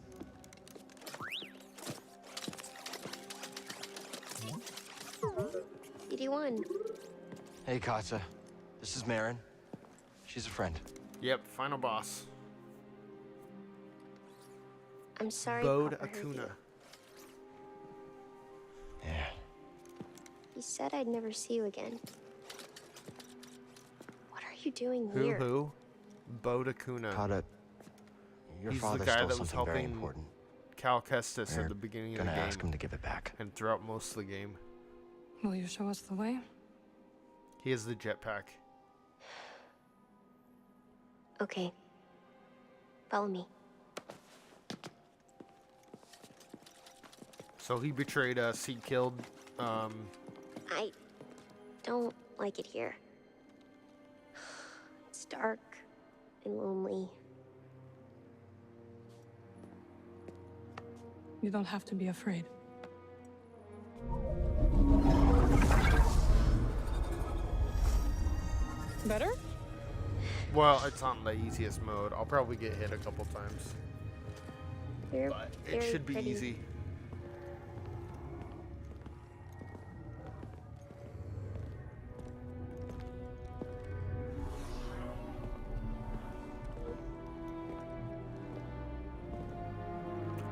CD1. Hey, Kata. This is Marin. She's a friend. Yep, final boss. I'm sorry, Bode Papa hurt you. Akuna. Yeah. You said I'd never see you again. What are you doing Who? here? Who? Bode Akuna. Kata, your He's father the guy stole that was something very helping important. Cal Kestis We're at the beginning of the gonna game. ask him to give it back. And throughout most of the game. Will you show us the way? He has the jetpack. Okay. Follow me. So he betrayed us. He killed, I don't like it here. It's dark and lonely. You don't have to be afraid. Better? Well, it's on the easiest mode. I'll probably get hit a couple times. You're But it very should be pretty. easy.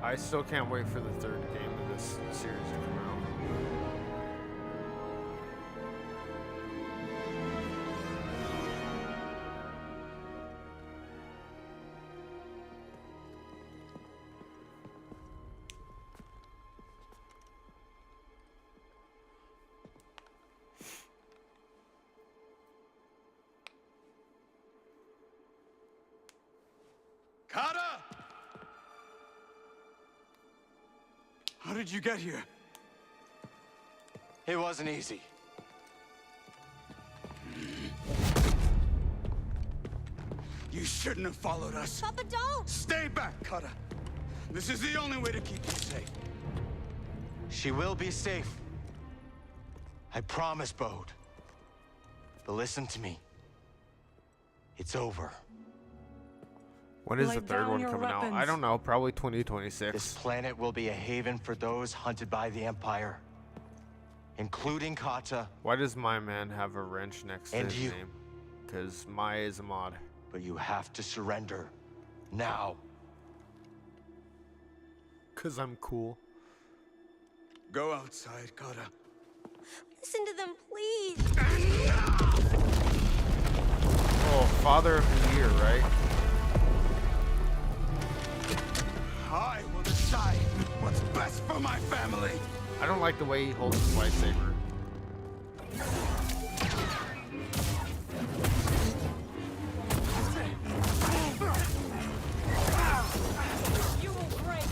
I still can't wait for the third game of this series to come out. Kata! How did you get here? It wasn't easy. You shouldn't have followed us. Papa, don't! Stay back, Kata. This is the only way to keep you safe. She will be safe. I promise, Bode. But listen to me. It's over. When is Lay the third down one your coming out? I weapons. don't know. Probably 2026. This planet will be a haven for those hunted by the Empire, including Kata. Why does my man have a wrench next to And his you. name? Because Maya is a mod. But you have to surrender. Now. Because I'm cool. Go outside, Kata. Listen to them, please! Oh, Father of the Year, right? I will decide what's best for my family. I don't like the way he holds his lightsaber. You will break!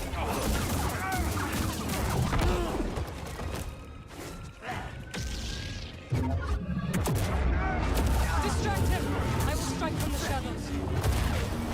Distract him! I will strike from the shadows.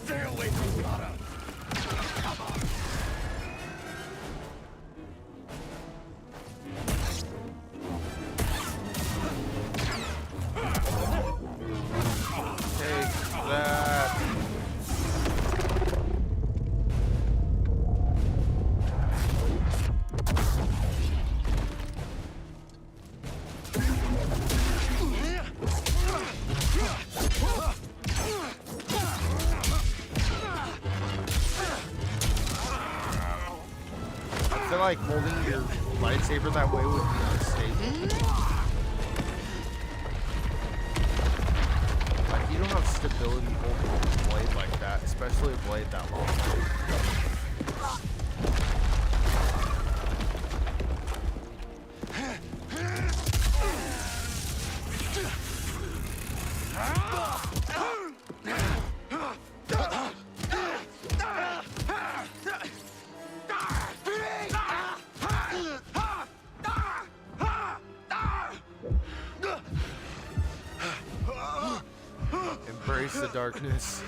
Stay away from Kata. Come on. Take that. I feel like holding your lightsaber that way would be unstable. don't have stability holding a blade like that, especially a blade that long. Embrace the darkness.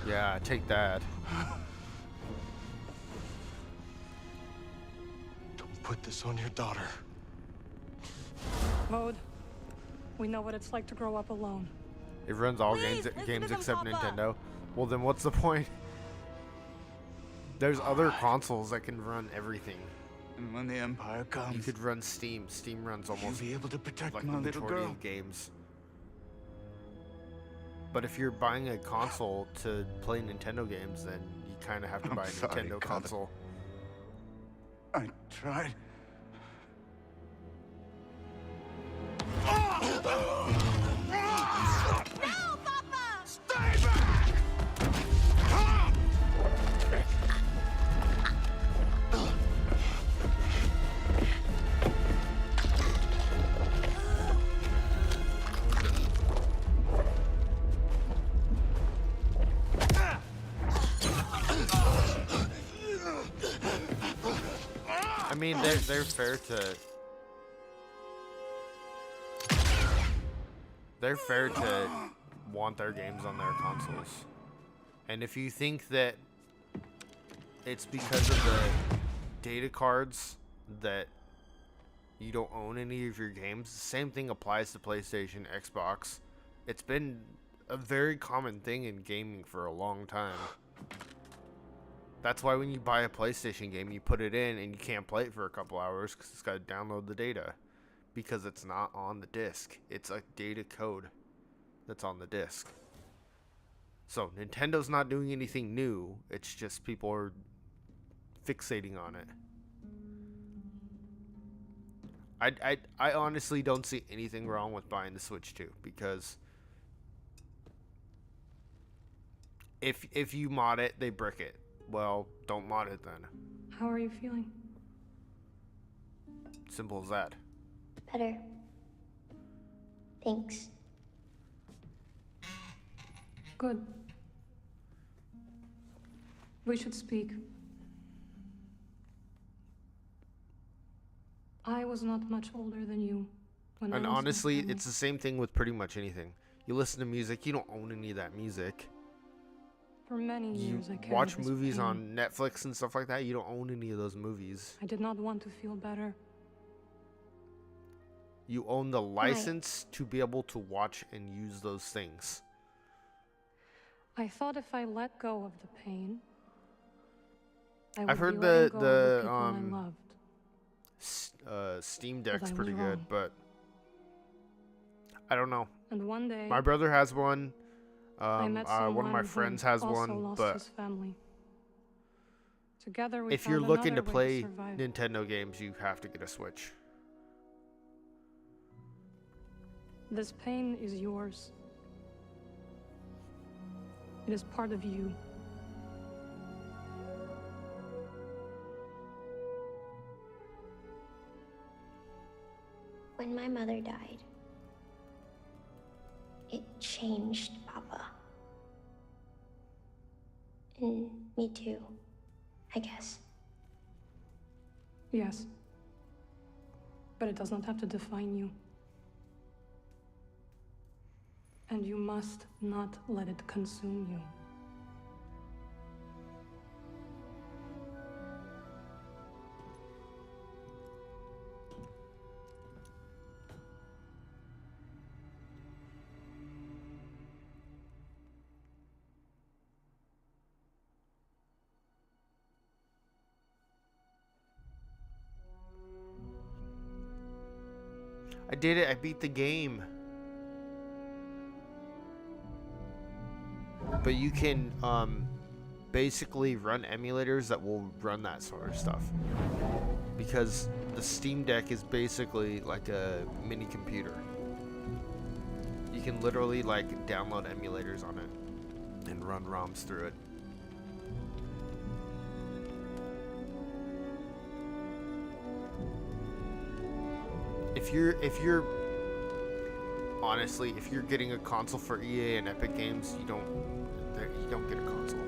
Yeah, take that. Don't put this on your daughter. Bode, we know what it's like to grow up alone. It runs all games except Nintendo. Well, then what's the point? There's other consoles that can run everything. And when the Empire comes, you could run Steam. Steam runs almost be able to protect like my the little majority girl. of games. But if you're buying a console to play Nintendo games, then you kind of have to buy a Nintendo console. I tried. No, Papa! Stay back! I mean, they're fair to. They're fair to want their games on their consoles. And if you think that it's because of the data cards that you don't own any of your games, the same thing applies to PlayStation, Xbox. It's been a very common thing in gaming for a long time. That's why when you buy a PlayStation game, you put it in and you can't play it for a couple hours because it's got to download the data. Because it's not on the disc. It's a data code that's on the disc. So Nintendo's not doing anything new. It's just people are fixating on it. I honestly don't see anything wrong with buying the Switch 2 because if you mod it, they brick it. Well, don't mod it then. How are you feeling? Simple as that. Better. Thanks. Good. We should speak. I was not much older than you when I And lost my honestly, family. it's the same thing with pretty much anything. You listen to music, you don't own any of that music. For many years, I carried Watch this movies pain. on Netflix and stuff like that, you don't own any of those movies. I did not want to feel better. You own the license to be able to watch and use those things. I thought if I let go of the pain, I've heard be letting go of the people I loved. Steam Deck's I pretty was good, wrong. but I don't know. And one day, My brother has one. I met One of my someone friends who has also one, lost but his family. Together we if you're found looking to another way play survive. Nintendo games, you have to get a Switch. This pain is yours. It is part of you. When my mother died, it changed Papa. And me too, I guess. Yes. But it does not have to define you. And you must not let it consume you. I did it. I beat the game. But you can basically run emulators that will run that sort of stuff. Because the Steam Deck is basically like a mini computer. You can literally like download emulators on it and run ROMs through it. If you're honestly, if you're getting a console for EA and Epic Games, you don't get a console.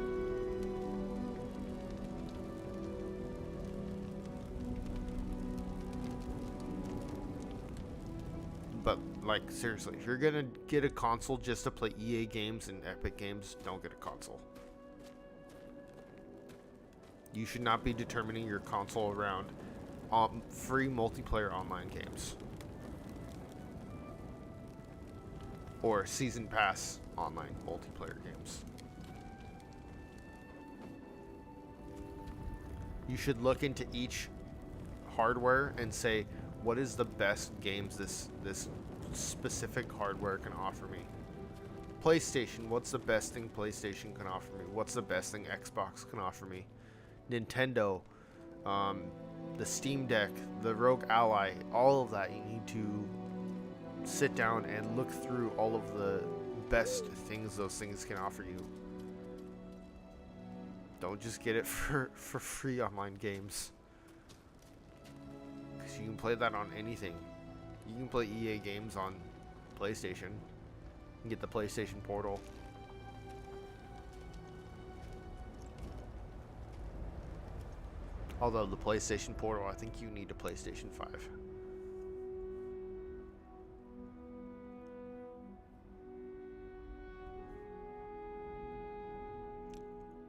But like seriously, if you're gonna get a console just to play EA games and Epic Games, don't get a console. You should not be determining your console around free multiplayer online games or season pass online multiplayer games. You should look into each hardware and say, what is the best games this specific hardware can offer me? PlayStation, what's the best thing PlayStation can offer me? What's the best thing Xbox can offer me? Nintendo, the Steam Deck, the Rogue Ally, all of that. You need to sit down and look through all of the best things those things can offer you. Don't just get it for free online games, because you can play that on anything. You can play EA games on PlayStation. You can get the PlayStation Portal. Although the PlayStation Portal, I think you need a PlayStation 5.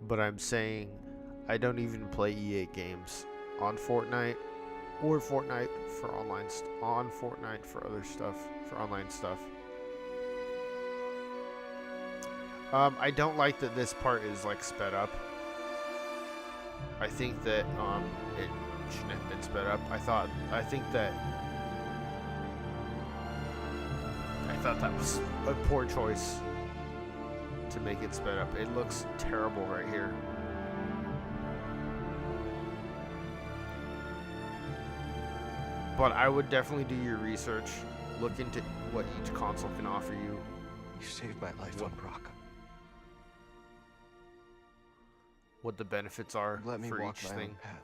But I'm saying I don't even play EA games on Fortnite or Fortnite for online on Fortnite for other stuff, for online stuff. I don't like that this part is like sped up. I think that it shouldn't have been sped up. I thought that was a poor choice to make it sped up. It looks terrible right here. But I would definitely do your research. Look into what each console can offer you. You saved my life on Brock. What the benefits are Let me for walk each my thing. own path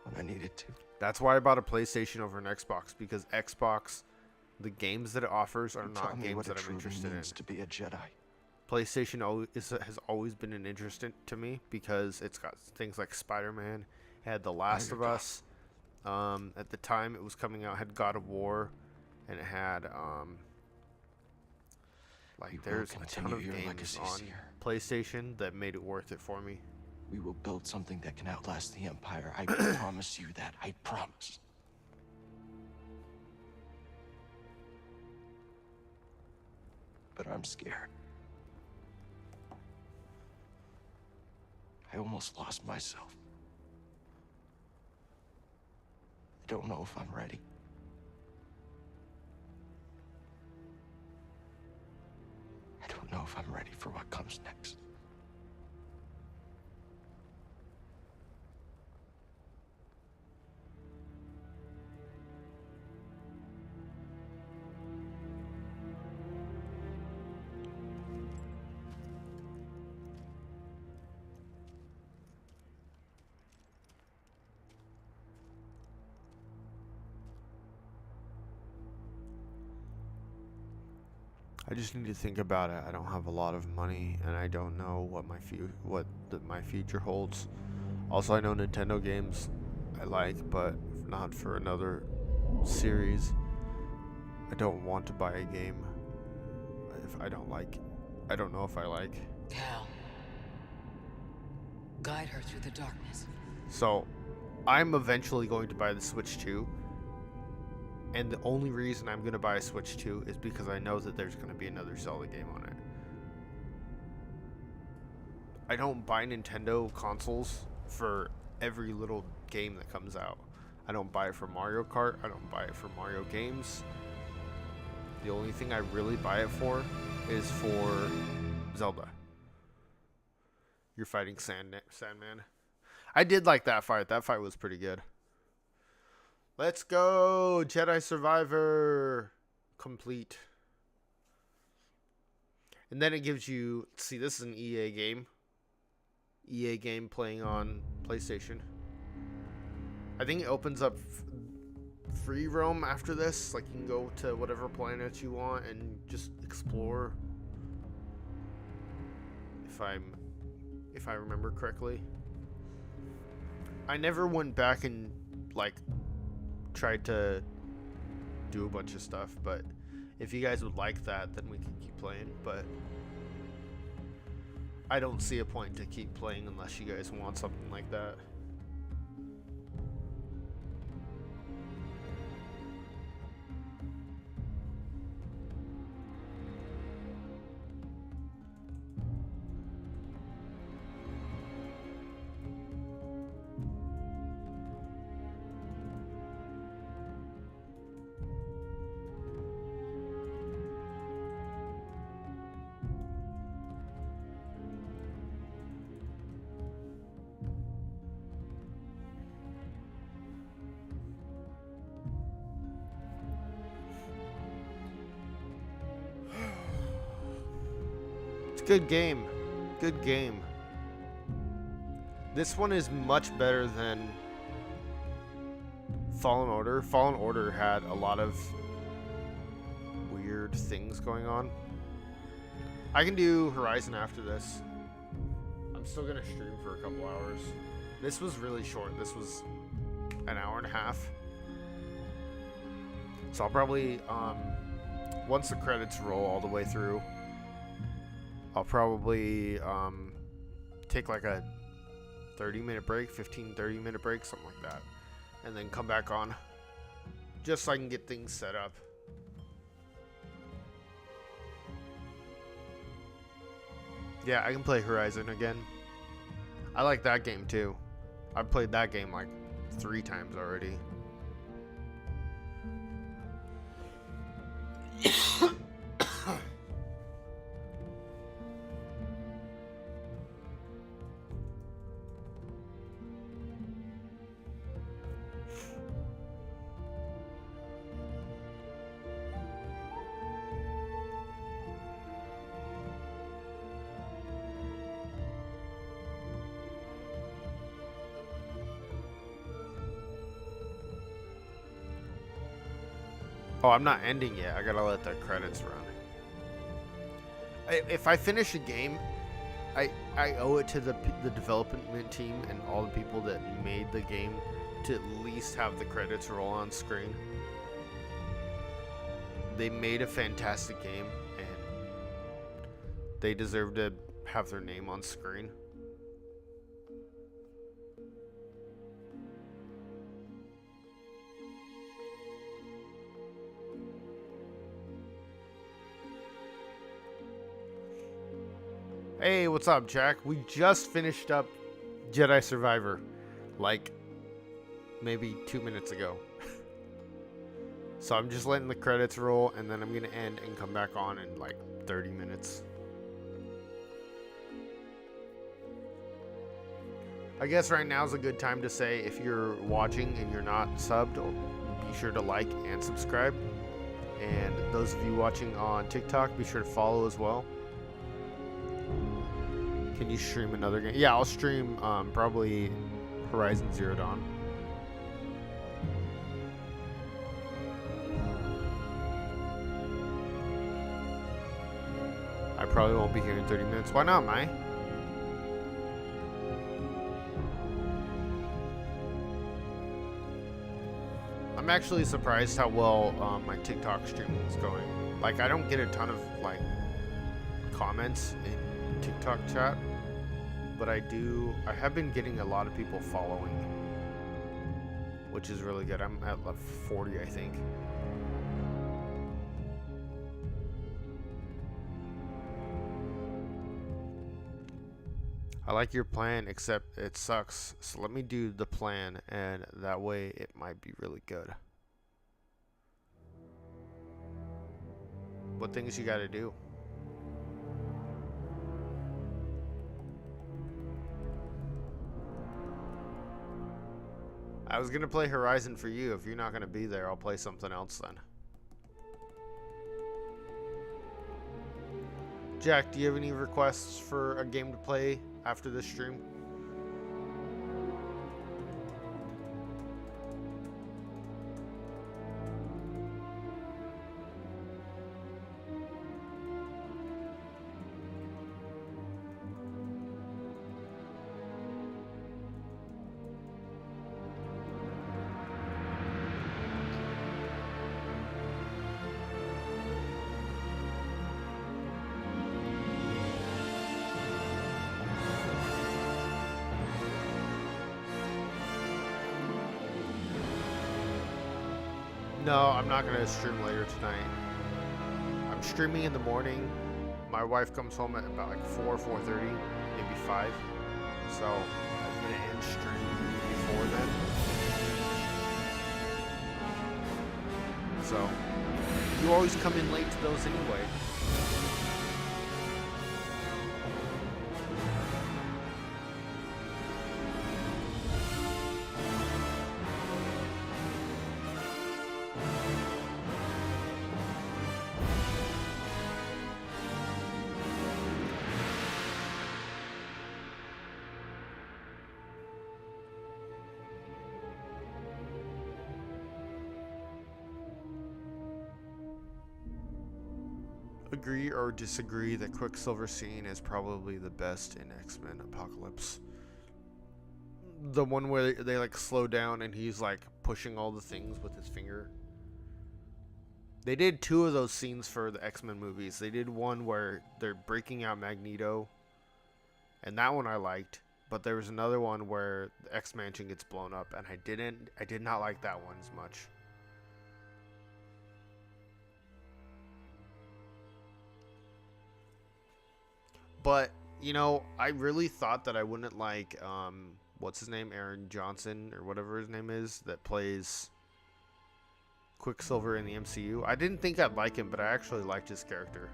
when I needed to. That's why I bought a PlayStation over an Xbox, because Xbox, the games that it offers are not games that I'm interested in. To be a Jedi. PlayStation has always been an interest to me because it's got things like Spider-Man. It had The Last of Us. At the time it was coming out, it had God of War, and it had there's a ton of games on PlayStation that made it worth it for me. We will build something that can outlast the Empire. I promise you that. I promise. But I'm scared. I almost lost myself. I don't know if I'm ready. I don't know if I'm ready for what comes next. I just need to think about it. I don't have a lot of money, and I don't know what my future holds. Also, I know Nintendo games I like, but not for another series. I don't want to buy a game if I don't like. I don't know if I like. Cal, guide her through the darkness. So, I'm eventually going to buy the Switch 2. And the only reason I'm going to buy a Switch 2 is because I know that there's going to be another Zelda game on it. I don't buy Nintendo consoles for every little game that comes out. I don't buy it for Mario Kart. I don't buy it for Mario games. The only thing I really buy it for is for Zelda. You're fighting Sandman. I did like that fight. That fight was pretty good. Let's go! Jedi Survivor complete. And then it gives you... See, this is an EA game. EA game playing on PlayStation. I think it opens up free roam after this. Like, you can go to whatever planet you want and just explore. If I remember correctly. I never went back and, like... tried to do a bunch of stuff, but if you guys would like that, then we can keep playing, but I don't see a point to keep playing unless you guys want something like that. Good game. Good game. This one is much better than Fallen Order. Fallen Order had a lot of weird things going on. I can do Horizon after this. I'm still going to stream for a couple hours. This was really short. This was an hour and a half. So I'll probably, once the credits roll all the way through, I'll probably take like a 30-minute break, 30-minute break, something like that. And then come back on. Just so I can get things set up. Yeah, I can play Horizon again. I like that game too. I've played that game like 3 times already. Oh, I'm not ending yet. I gotta let the credits run. If I finish a game, I owe it to the development team and all the people that made the game to at least have the credits roll on screen. They made a fantastic game, and they deserve to have their name on screen. Hey, what's up, Jack? We just finished up Jedi Survivor, like, maybe 2 minutes ago. So I'm just letting the credits roll, and then I'm going to end and come back on in, like, 30 minutes. I guess right now is a good time to say, if you're watching and you're not subbed, be sure to like and subscribe. And those of you watching on TikTok, be sure to follow as well. Can you stream another game? Yeah, I'll stream probably Horizon Zero Dawn. Probably won't be here in 30 minutes. Why not, Mai? I'm actually surprised how well my TikTok streaming is going. Like, I don't get a ton of like comments in TikTok chat, but I have been getting a lot of people following, which is really good. I'm at like 40, I think. I like your plan, except it sucks. So let me do the plan, and that way it might be really good. What things you gotta do? I was gonna play Horizon for you. If you're not gonna be there, I'll play something else then. Jack, do you have any requests for a game to play after this stream? No, I'm not going to stream later tonight. I'm streaming in the morning. My wife comes home at about like 4:30, maybe 5. So I'm going to end stream before then. So you always come in late to those anyway. Agree or disagree that Quicksilver scene is probably the best in X-Men Apocalypse? The one where they like slow down and he's like pushing all the things with his finger. They did 2 of those scenes for the X-Men movies. They did one where they're breaking out Magneto, and that one I liked. But there was another one where the X-Mansion gets blown up, and I did not like that one as much. But, you know, I really thought that I wouldn't like, what's his name? Aaron Johnson, or whatever his name is, that plays Quicksilver in the MCU. I didn't think I'd like him, but I actually liked his character.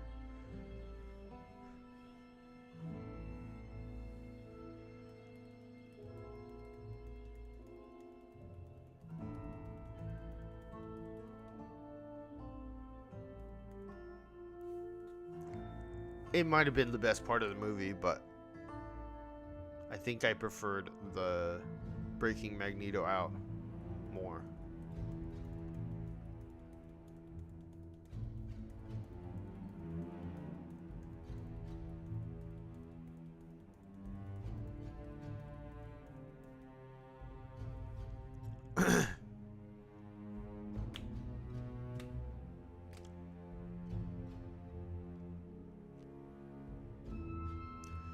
It might have been the best part of the movie, but I think I preferred the breaking Magneto out more.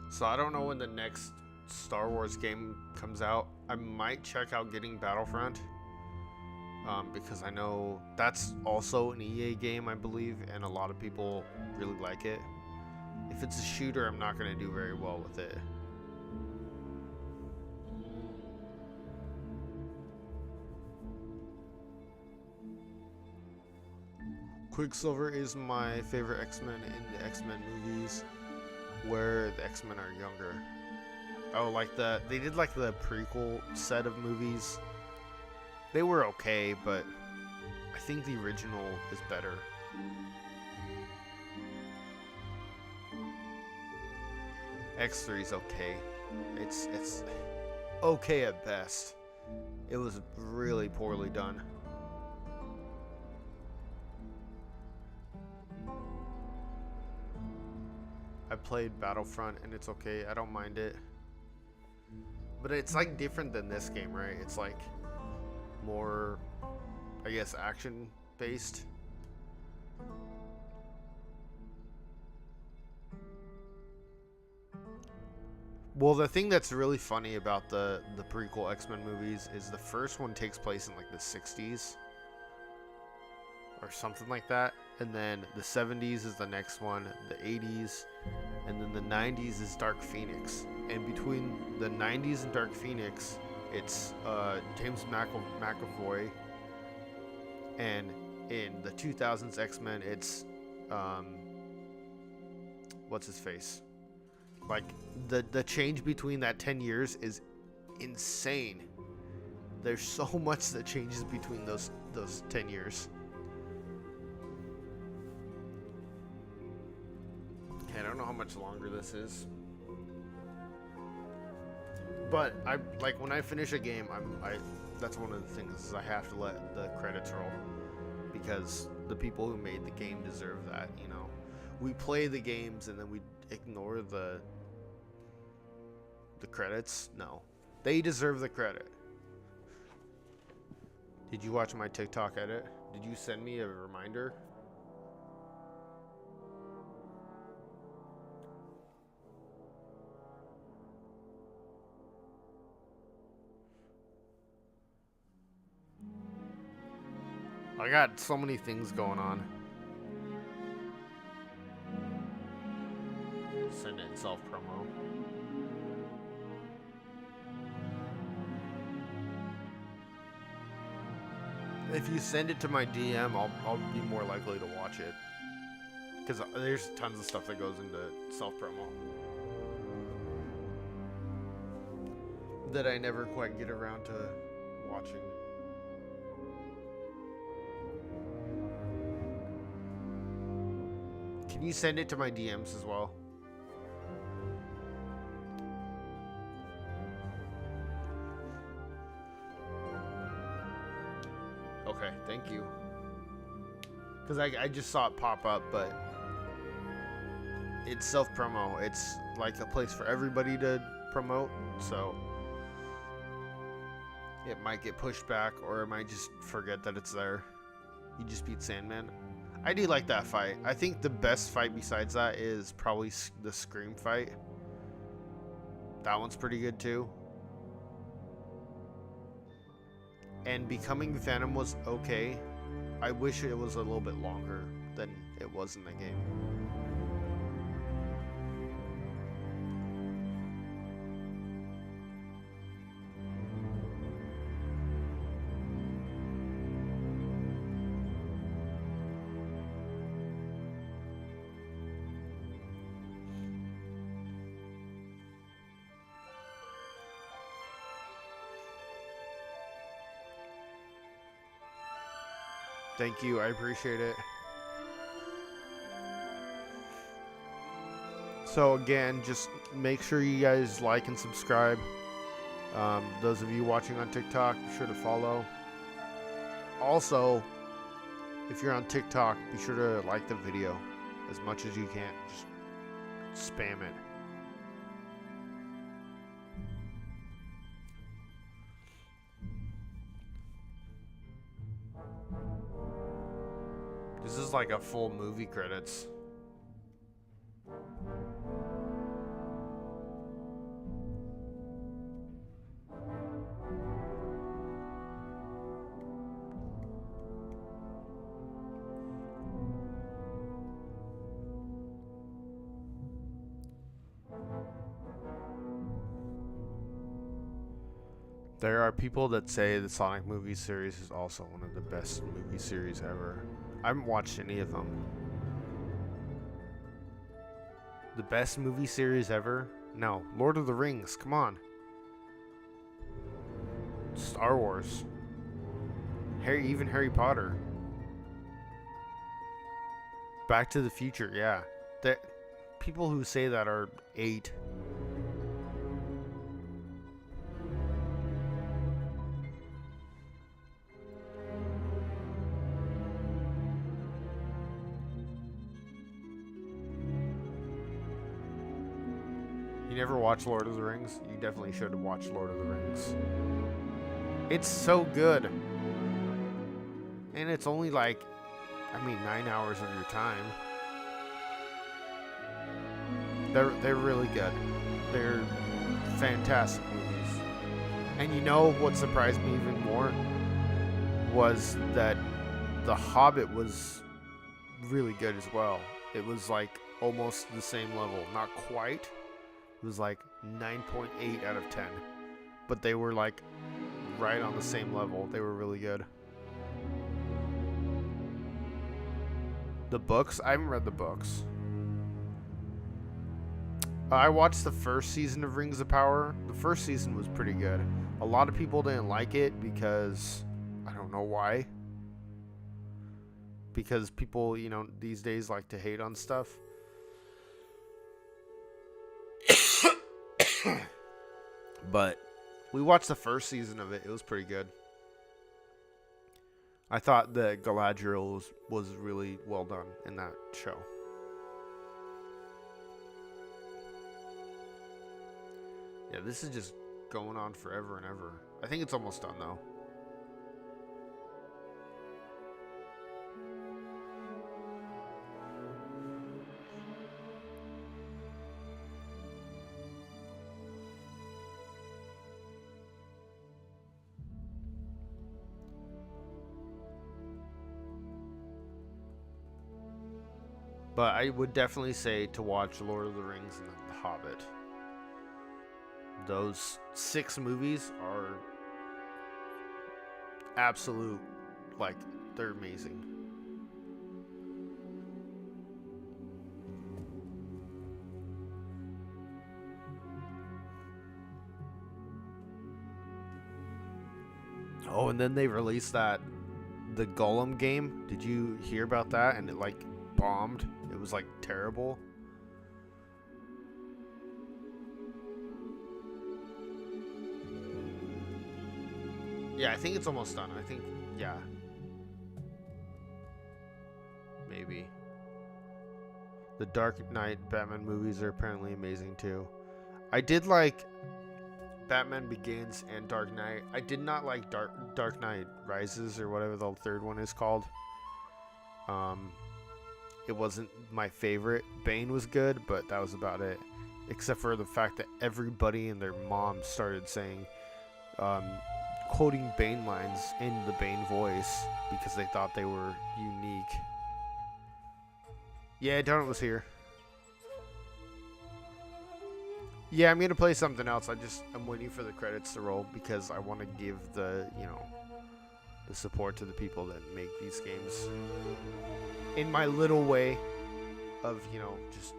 So I don't know when the next Star Wars game comes out. I might check out getting Battlefront, because I know that's also an EA game, I believe, and a lot of people really like it. If it's a shooter, I'm not going to do very well with it. Quicksilver is my favorite X-Men in the X-Men movies, where the X-Men are younger. Oh, like they did like the prequel set of movies. They were okay, but I think the original is better. X3 is okay. It's okay at best. It was really poorly done. I played Battlefront and it's okay. I don't mind it. But it's like different than this game, right? It's like more, I guess, action based. Well, the thing that's really funny about the prequel X-Men movies is the first one takes place in like the 60s or something like that, and then the 70s is the next one, the 80s, and then the 90s is Dark Phoenix. And between the 90s and Dark Phoenix, it's James McAvoy, and in the 2000s X-Men, it's what's his face? Like the change between that 10 years is insane. There's so much that changes between those 10 years. Okay, I don't know how much longer this is, but I like when I finish a game, that's one of the things is I have to let the credits roll, because the people who made the game deserve that. You know, we play the games and then we ignore the credits. No, they deserve the credit. Did you watch my TikTok edit? Did you send me a reminder? I got so many things going on. Send it self-promo. If you send it to my DM, I'll be more likely to watch it. Because there's tons of stuff that goes into self-promo that I never quite get around to watching. Can you send it to my DMs as well? Okay, thank you. Because I just saw it pop up, but it's self-promo. It's like a place for everybody to promote, so it might get pushed back, or I might just forget that it's there. You just beat Sandman. I do like that fight. I think the best fight besides that is probably the Scream fight. That one's pretty good too. And Becoming the Phantom was okay. I wish it was a little bit longer than it was in the game. Thank you, I appreciate it. So again, just make sure you guys like and subscribe. Those of you watching on TikTok, be sure to follow. Also, if you're on TikTok, be sure to like the video as much as you can. Just spam it. This is like a full movie credits. There are people that say the Sonic movie series is also one of the best movie series ever. I haven't watched any of them. The best movie series ever? No. Lord of the Rings, come on. Star Wars. Even Harry Potter. Back to the Future, yeah. People who say that are 8. never watched Lord of the Rings, you definitely should watch Lord of the Rings. It's so good. And it's only like, 9 hours of your time. They're really good. They're fantastic movies. And you know what surprised me even more was that The Hobbit was really good as well. It was like almost the same level. Not quite. It was like 9.8 out of 10. But they were like right on the same level. They were really good. The books? I haven't read the books. I watched the first season of Rings of Power. The first season was pretty good. A lot of people didn't like it because I don't know why. Because people, these days like to hate on stuff. But we watched the first season of it. It was pretty good. I thought that Galadriel was really well done in that show. Yeah, this is just going on forever and ever. I think it's almost done, though. But I would definitely say to watch Lord of the Rings and The Hobbit. Those 6 movies are absolute, they're amazing. Oh, and then they released the Gollum game. Did you hear about that? And it bombed. It was terrible. Yeah, I think it's almost done. I think, yeah. Maybe. The Dark Knight Batman movies are apparently amazing too. I did like Batman Begins and Dark Knight. I did not like Dark Knight Rises or whatever the third one is called. It wasn't my favorite. Bane was good, but that was about it. Except for the fact that everybody and their mom started saying, quoting Bane lines in the Bane voice because they thought they were unique. Yeah, Donut was here. Yeah, I'm gonna play something else. I'm waiting for the credits to roll because I want to give the support to the people that make these games in my little way of, just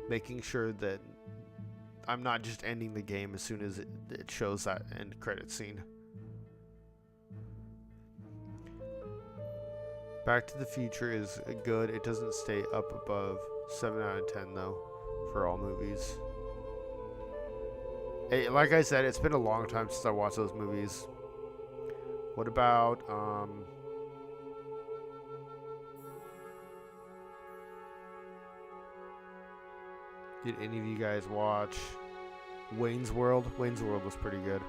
making sure that I'm not just ending the game as soon as it shows that end credit scene. Back to the Future is good. It doesn't stay up above 7 out of 10 though for all movies. Hey, like I said, it's been a long time since I watched those movies. What about did any of you guys watch Wayne's World? Wayne's World was pretty good.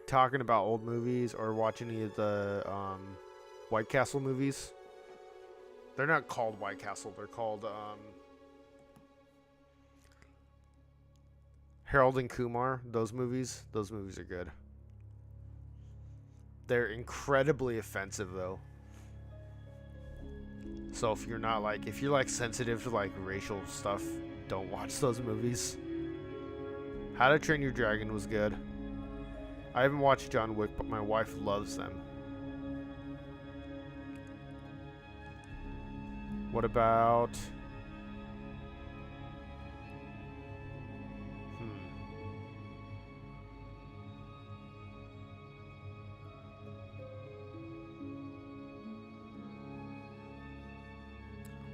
Talking about old movies or watching any of the White Castle movies. They're not called White Castle. They're called Harold and Kumar. Those movies are good. They're incredibly offensive though. So if you're not if you're sensitive to racial stuff, don't watch those movies. How to Train Your Dragon was good. I haven't watched John Wick, but my wife loves them. What about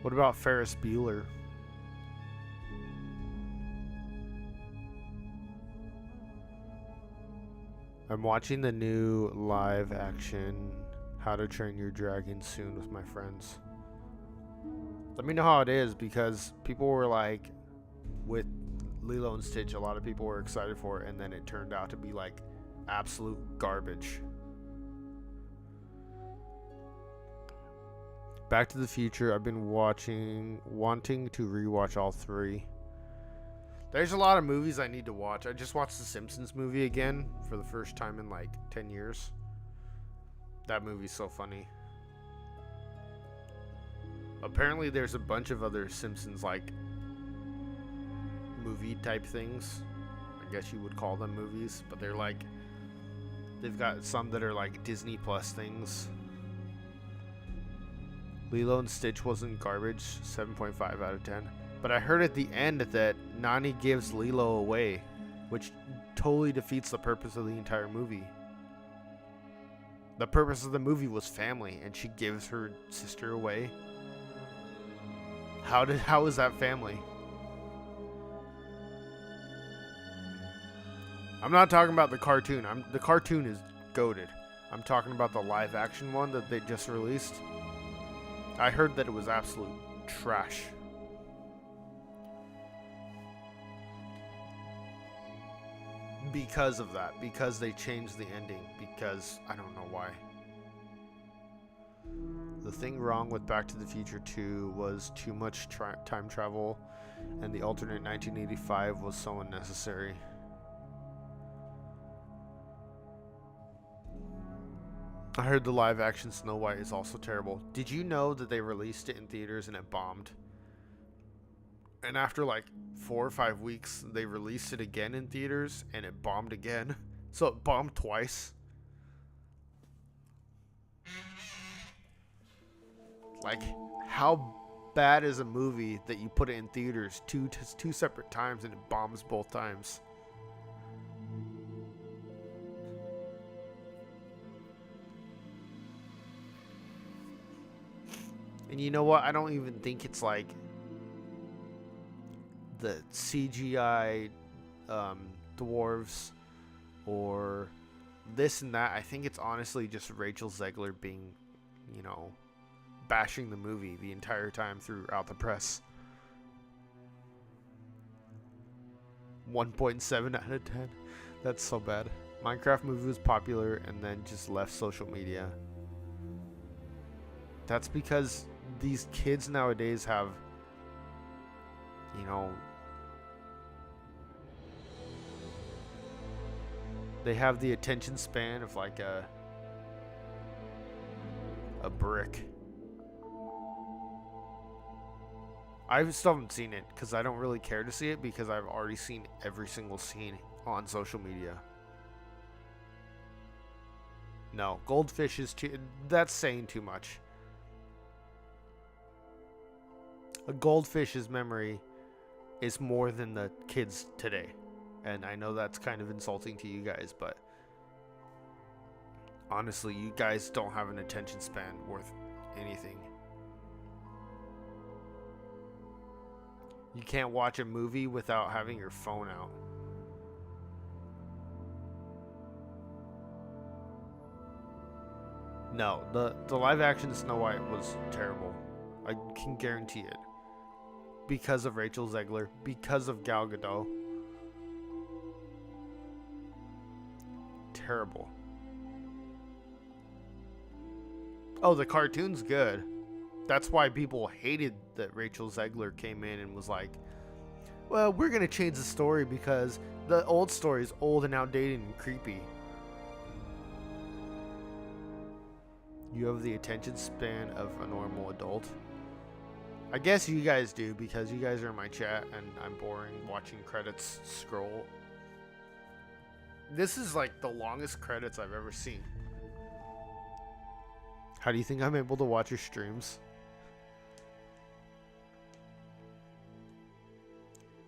What about Ferris Bueller? I'm watching the new live action How to Train Your Dragon soon with my friends. Let me know how it is, because people were like, with Lilo and Stitch, a lot of people were excited for it, and then it turned out to be like absolute garbage. Back to the Future, I've been wanting to rewatch all three. There's a lot of movies I need to watch. I just watched the Simpsons movie again for the first time in like 10 years. That movie's so funny. Apparently there's a bunch of other Simpsons like movie type things. I guess you would call them movies, but they're like, they've got some that are like Disney Plus things. Lilo and Stitch wasn't garbage, 7.5 out of 10. But I heard at the end that Nani gives Lilo away, which totally defeats the purpose of the entire movie. The purpose of the movie was family, and she gives her sister away. How is that family? I'm not talking about the cartoon. The cartoon is goated. I'm talking about the live action one that they just released. I heard that it was absolute trash. Because of that. Because they changed the ending. Because I don't know why. The thing wrong with Back to the Future 2 was too much time travel, and the alternate 1985 was so unnecessary. I heard the live action Snow White is also terrible. Did you know that they released it in theaters and it bombed? And after like 4 or 5 weeks, they released it again in theaters and it bombed again. So it bombed twice. Like, how bad is a movie that you put it in theaters two separate times and it bombs both times? And you know what? I don't even think it's like the CGI dwarves or this and that. I think it's honestly just Rachel Zegler being, you know, bashing the movie the entire time throughout the press. 1.7 out of 10. That's so bad. Minecraft movie was popular and then just left social media. That's because these kids nowadays have, you know, they have the attention span of like a brick. I still haven't seen it because I don't really care to see it because I've already seen every single scene on social media. No, Goldfish is too... That's saying too much. A goldfish's memory is more than the kids today. And I know that's kind of insulting to you guys, but honestly, you guys don't have an attention span worth anything. You can't watch a movie without having your phone out. No, the live action Snow White was terrible. I can guarantee it. Because of Rachel Zegler, because of Gal Gadot. Terrible. Oh, the cartoon's good. That's why people hated that Rachel Zegler came in and was like, well, we're going to change the story because the old story is old and outdated and creepy. You have the attention span of a normal adult. I guess you guys do because you guys are in my chat and I'm boring watching credits scroll. This is like the longest credits I've ever seen. How do you think I'm able to watch your streams?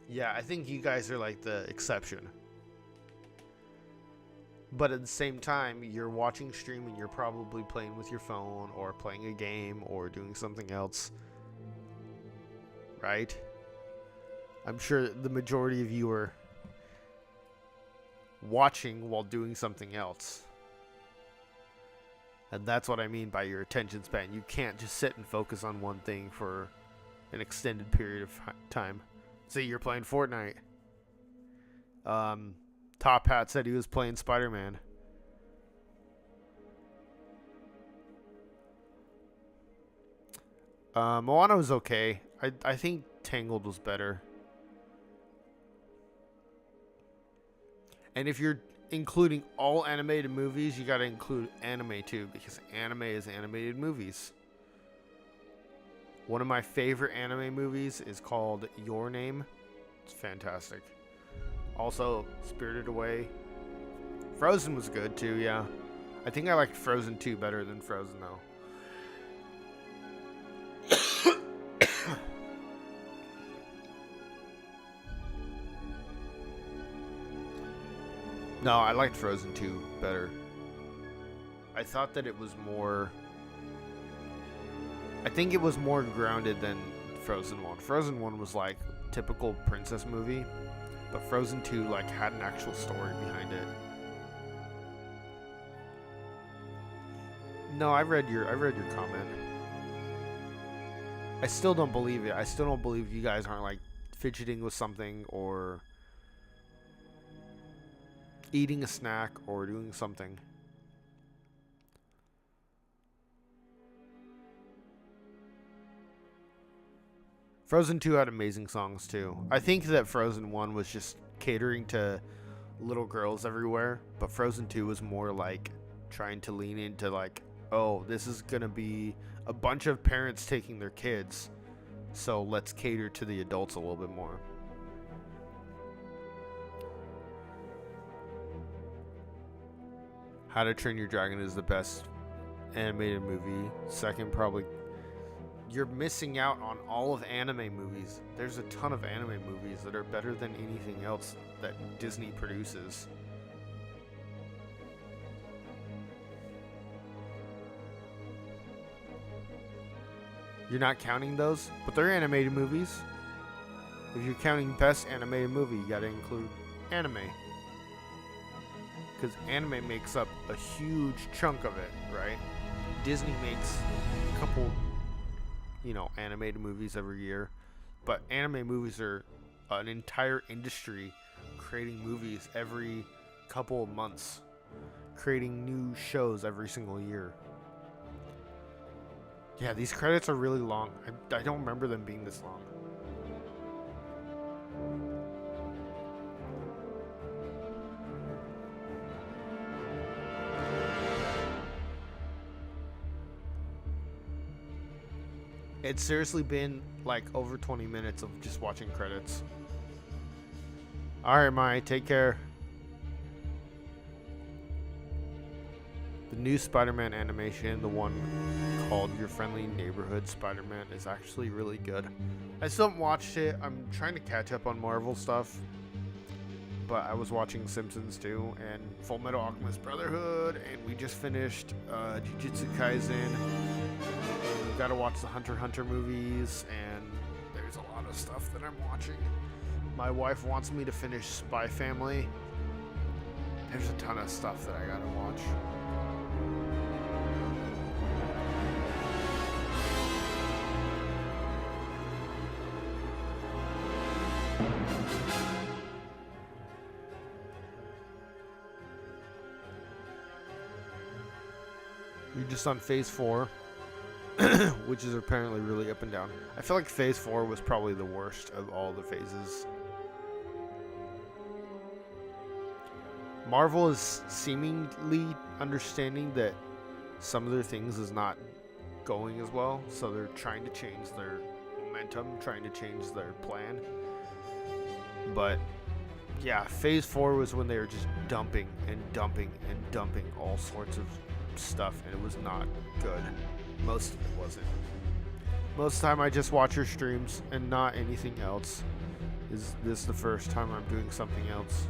Yeah, I think you guys are like the exception. But at the same time, you're watching stream and you're probably playing with your phone or playing a game or doing something else. Right? I'm sure the majority of you are watching while doing something else. And that's what I mean by your attention span. You can't just sit and focus on one thing for an extended period of time. Say you're playing Fortnite. Top Hat said he was playing Spider-Man. Moana was okay. I think Tangled was better. And if you're including all animated movies, you got to include anime too, because anime is animated movies. One of my favorite anime movies is called Your Name. It's fantastic. Also, Spirited Away. Frozen was good too, yeah. I think I liked Frozen 2 better than Frozen though. No, I liked Frozen 2 better. I thought that it was more... I think it was more grounded than Frozen 1. Frozen 1 was like typical princess movie, but Frozen 2 like had an actual story behind it. No, I read your comment. I still don't believe it. I still don't believe you guys aren't like fidgeting with something or eating a snack or doing something. Frozen 2 had amazing songs too. I think that Frozen 1 was just catering to little girls everywhere, but Frozen 2 was more like trying to lean into like, oh, this is gonna be a bunch of parents taking their kids, so let's cater to the adults a little bit more. How to Train Your Dragon is the best animated movie. Second, probably... You're missing out on all of anime movies. There's a ton of anime movies that are better than anything else that Disney produces. You're not counting those, but they're animated movies. If you're counting best animated movie, you gotta include anime. Because anime makes up a huge chunk of it, right? Disney makes a couple, animated movies every year. But anime movies are an entire industry creating movies every couple of months. Creating new shows every single year. Yeah, these credits are really long. I don't remember them being this long. It's seriously been like over 20 minutes of just watching credits. Alright, Mai, take care. The new Spider-Man animation, the one called Your Friendly Neighborhood Spider-Man, is actually really good. I still haven't watched it. I'm trying to catch up on Marvel stuff. But I was watching Simpsons too, and Full Metal Alchemist Brotherhood, and we just finished Jujutsu Kaisen. We've got to watch the Hunter x Hunter movies, and there's a lot of stuff that I'm watching. My wife wants me to finish Spy Family. There's a ton of stuff that I gotta watch. You're just on phase 4, which is apparently really up and down. I feel like phase 4 was probably the worst of all the phases. Marvel is seemingly understanding that some of their things is not going as well, so they're trying to change their momentum, trying to change their plan. But yeah, phase 4 was when they were just dumping and dumping and dumping all sorts of stuff, and it was not good. Most of it wasn't. Most of the time I just watch your streams and not anything else. Is this the first time I'm doing something else?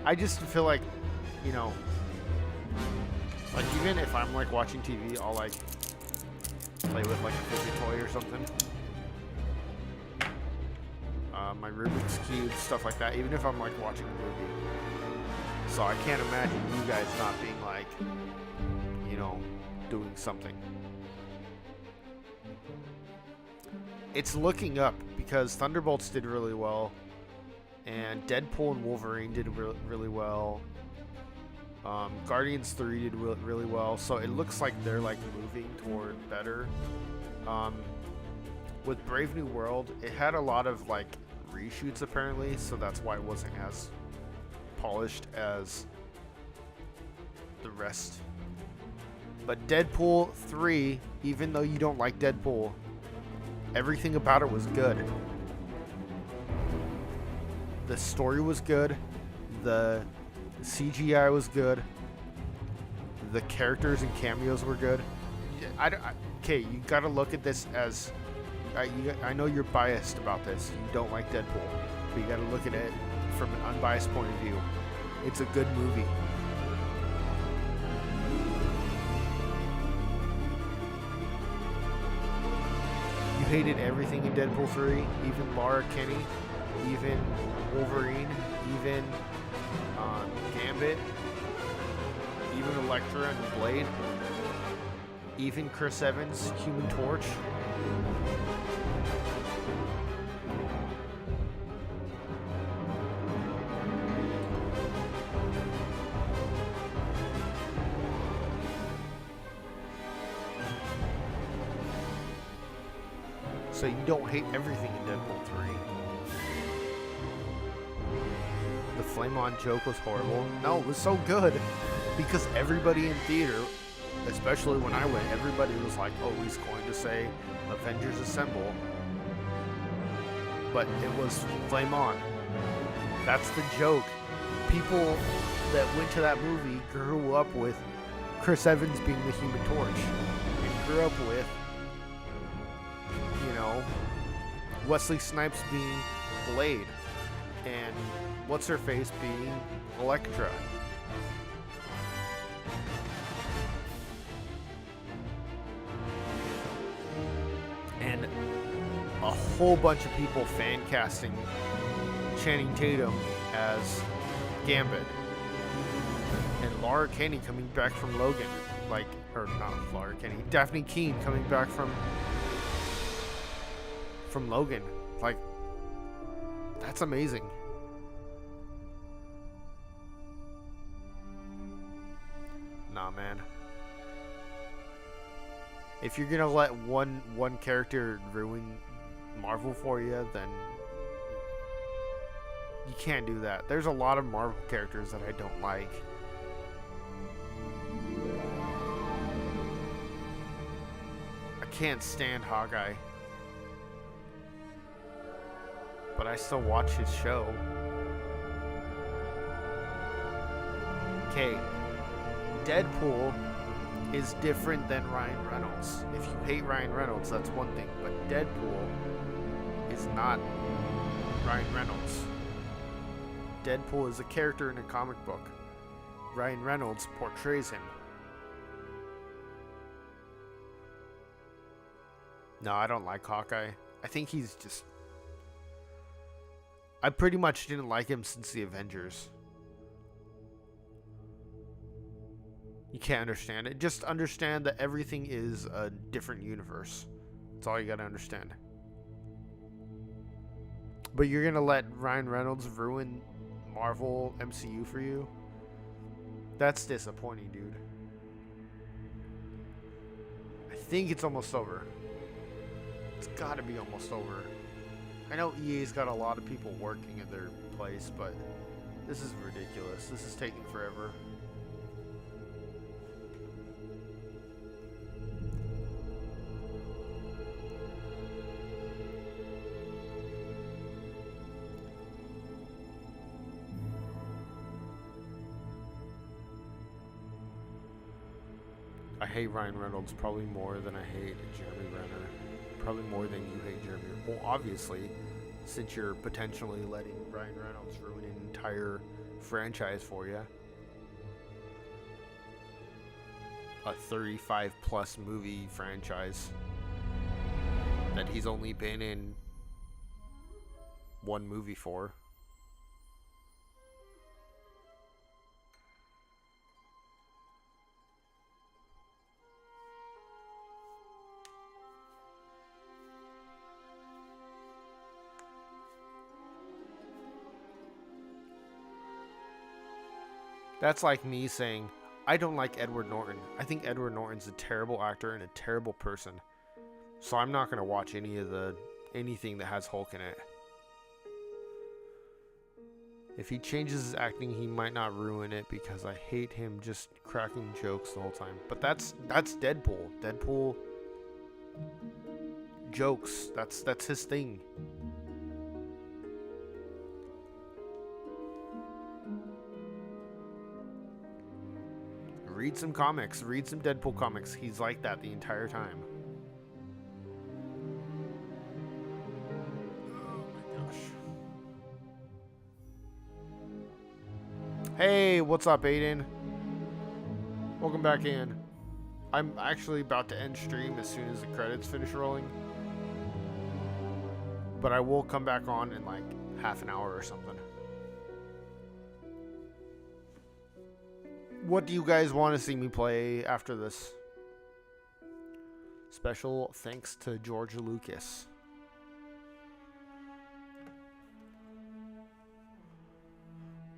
I just feel like, like even if I'm like watching TV, I'll like play with like a fidget toy or something. My Rubik's Cube, stuff like that, even if I'm like watching a movie. So I can't imagine you guys not being like, doing something. It's looking up because Thunderbolts did really well, and Deadpool and Wolverine did really well. Guardians 3 did really well, so it looks like they're like moving toward better. With Brave New World, it had a lot of like reshoots apparently, so that's why it wasn't as polished as the rest. But Deadpool 3, even though you don't like Deadpool, everything about it was good. The story was good. The CGI was good. The characters and cameos were good. Okay, you gotta look at this as... I know you're biased about this. You don't like Deadpool. But you gotta look at it from an unbiased point of view. It's a good movie. You hated everything in Deadpool 3, even Laura Kinney, even Wolverine, even Gambit, even Elektra and Blade, even Chris Evans, Human Torch. So you don't hate everything in Deadpool 3. The flame-on joke was horrible. No, it was so good because everybody in theater, especially when I went, everybody was like, oh, he's going to say Avengers Assemble. But it was flame on. That's the joke. People that went to that movie grew up with Chris Evans being the Human Torch. And grew up with, you know, Wesley Snipes being Blade. And What's-Her-Face being Elektra. And a whole bunch of people fan casting Channing Tatum as Gambit. And Laura Kinney coming back from Logan. Like, or not Laura Kinney, Daphne Keane coming back from Logan. Like, that's amazing. Nah, man. If you're gonna let one character ruin Marvel for you, then you can't do that. There's a lot of Marvel characters that I don't like. I can't stand Hawkeye. But I still watch his show. Okay. Deadpool is different than Ryan Reynolds. If you hate Ryan Reynolds, that's one thing. But Deadpool is not Ryan Reynolds. Deadpool is a character in a comic book. Ryan Reynolds portrays him. No, I don't like Hawkeye. I think he's just... I pretty much didn't like him since the Avengers. You can't understand it. Just understand that everything is a different universe. That's all you gotta understand. But you're gonna let Ryan Reynolds ruin Marvel MCU for you? That's disappointing, dude. I think it's almost over. It's gotta be almost over. I know EA's got a lot of people working at their place, but this is ridiculous. This is taking forever. I hate Ryan Reynolds probably more than I hate Jeremy Renner. Probably more than you hate Jeremy. Well, obviously, since you're potentially letting Ryan Reynolds ruin an entire franchise for you. A 35-plus movie franchise that he's only been in one movie for. That's like me saying, I don't like Edward Norton. I think Edward Norton's a terrible actor and a terrible person. So I'm not going to watch anything that has Hulk in it. If he changes his acting, he might not ruin it because I hate him just cracking jokes the whole time. But that's Deadpool. Deadpool jokes. That's his thing. Read some comics. Read some Deadpool comics. He's like that the entire time. Oh my gosh. Hey, what's up, Aiden? Welcome back in. I'm actually about to end stream as soon as the credits finish rolling. But I will come back on in like half an hour or something. What do you guys want to see me play after this? Special thanks to George Lucas.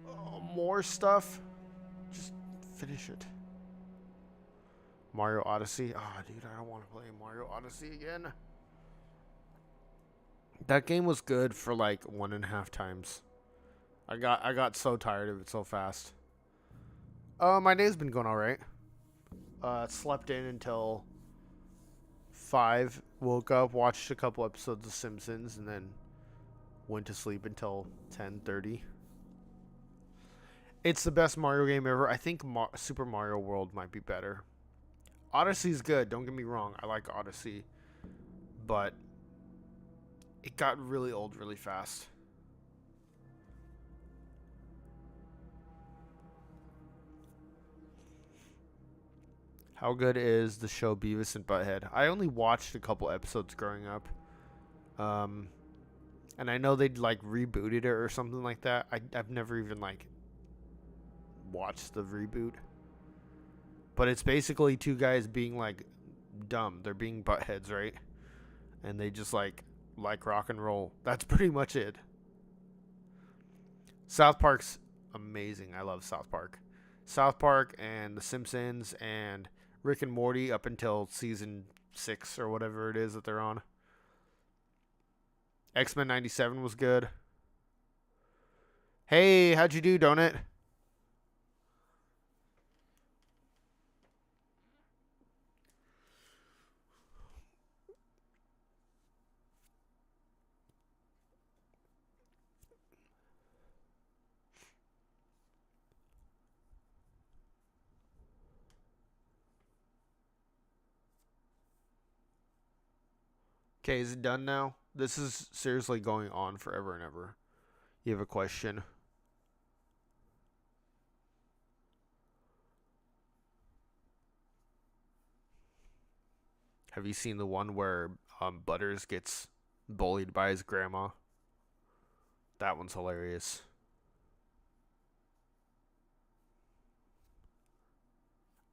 Oh, more stuff? Just finish it. Mario Odyssey. Ah, oh, dude, I don't want to play Mario Odyssey again. That game was good for like 1.5 times. I got so tired of it so fast. My day's been going alright. Slept in until 5. Woke up, watched a couple episodes of Simpsons, and then went to sleep until 10:30. It's the best Mario game ever. I think Super Mario World might be better. Odyssey's good, don't get me wrong. I like Odyssey. But it got really old really fast. How good is the show Beavis and Butthead? I only watched a couple episodes growing up. And I know they'd like rebooted it or something like that. I've never even like watched the reboot. But it's basically two guys being like dumb. They're being buttheads, right? And they just like rock and roll. That's pretty much it. South Park's amazing. I love South Park. South Park and The Simpsons and Rick and Morty up until season 6 or whatever it is that they're on. X-Men 97 was good. Hey, how'd you do, Donut? Okay, is it done now? This is seriously going on forever and ever. You have a question? Have you seen the one where Butters gets bullied by his grandma? That one's hilarious.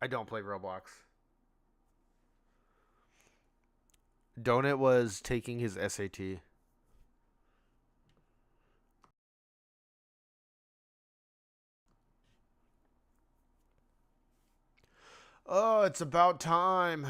I don't play Roblox. Donut was taking his SAT. Oh, it's about time.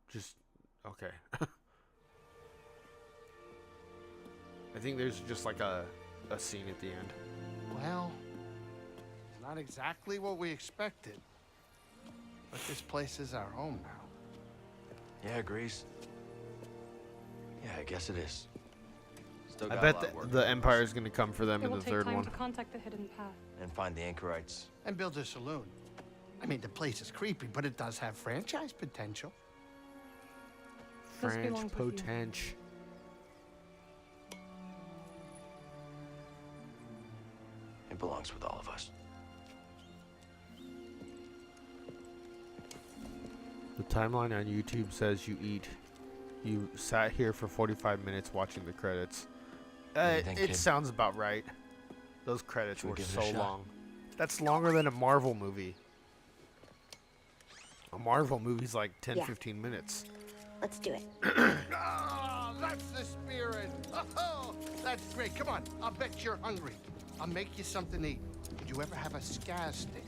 Just, okay. I think there's just like a scene at the end. Well, it's not exactly what we expected. But this place is our home now. Yeah, Grease. Yeah, I guess it is. Still I got a bet lot of work the ahead of us. Empire's going to come for them It in will the take third time one. to contact the hidden path. And find the anchorites. And build a saloon. I mean, the place is creepy, but it does have franchise potential. This French belongs with you. potential. It belongs with all of us. The timeline on YouTube says you sat here for 45 minutes watching the credits. What do you think, It kid? sounds about right. Those credits Should we were give it a so shot? long. That's longer than a Marvel movie. A Marvel movie's like 10, 15 minutes. Let's do it. Ah, that's the spirit. Oh, that's great. Come on, I'll bet you're hungry. I'll make you something to eat. Did you ever have a scaz stick?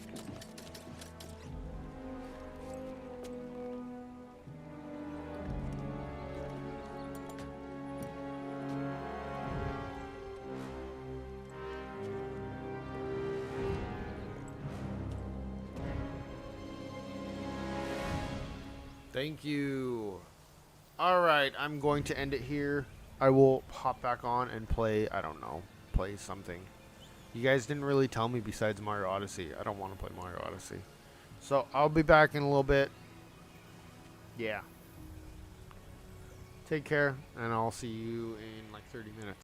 Thank you. Alright, I'm going to end it here. I will hop back on and play, I don't know, play something. You guys didn't really tell me besides Mario Odyssey. I don't want to play Mario Odyssey. So, I'll be back in a little bit. Yeah. Take care, and I'll see you in like 30 minutes.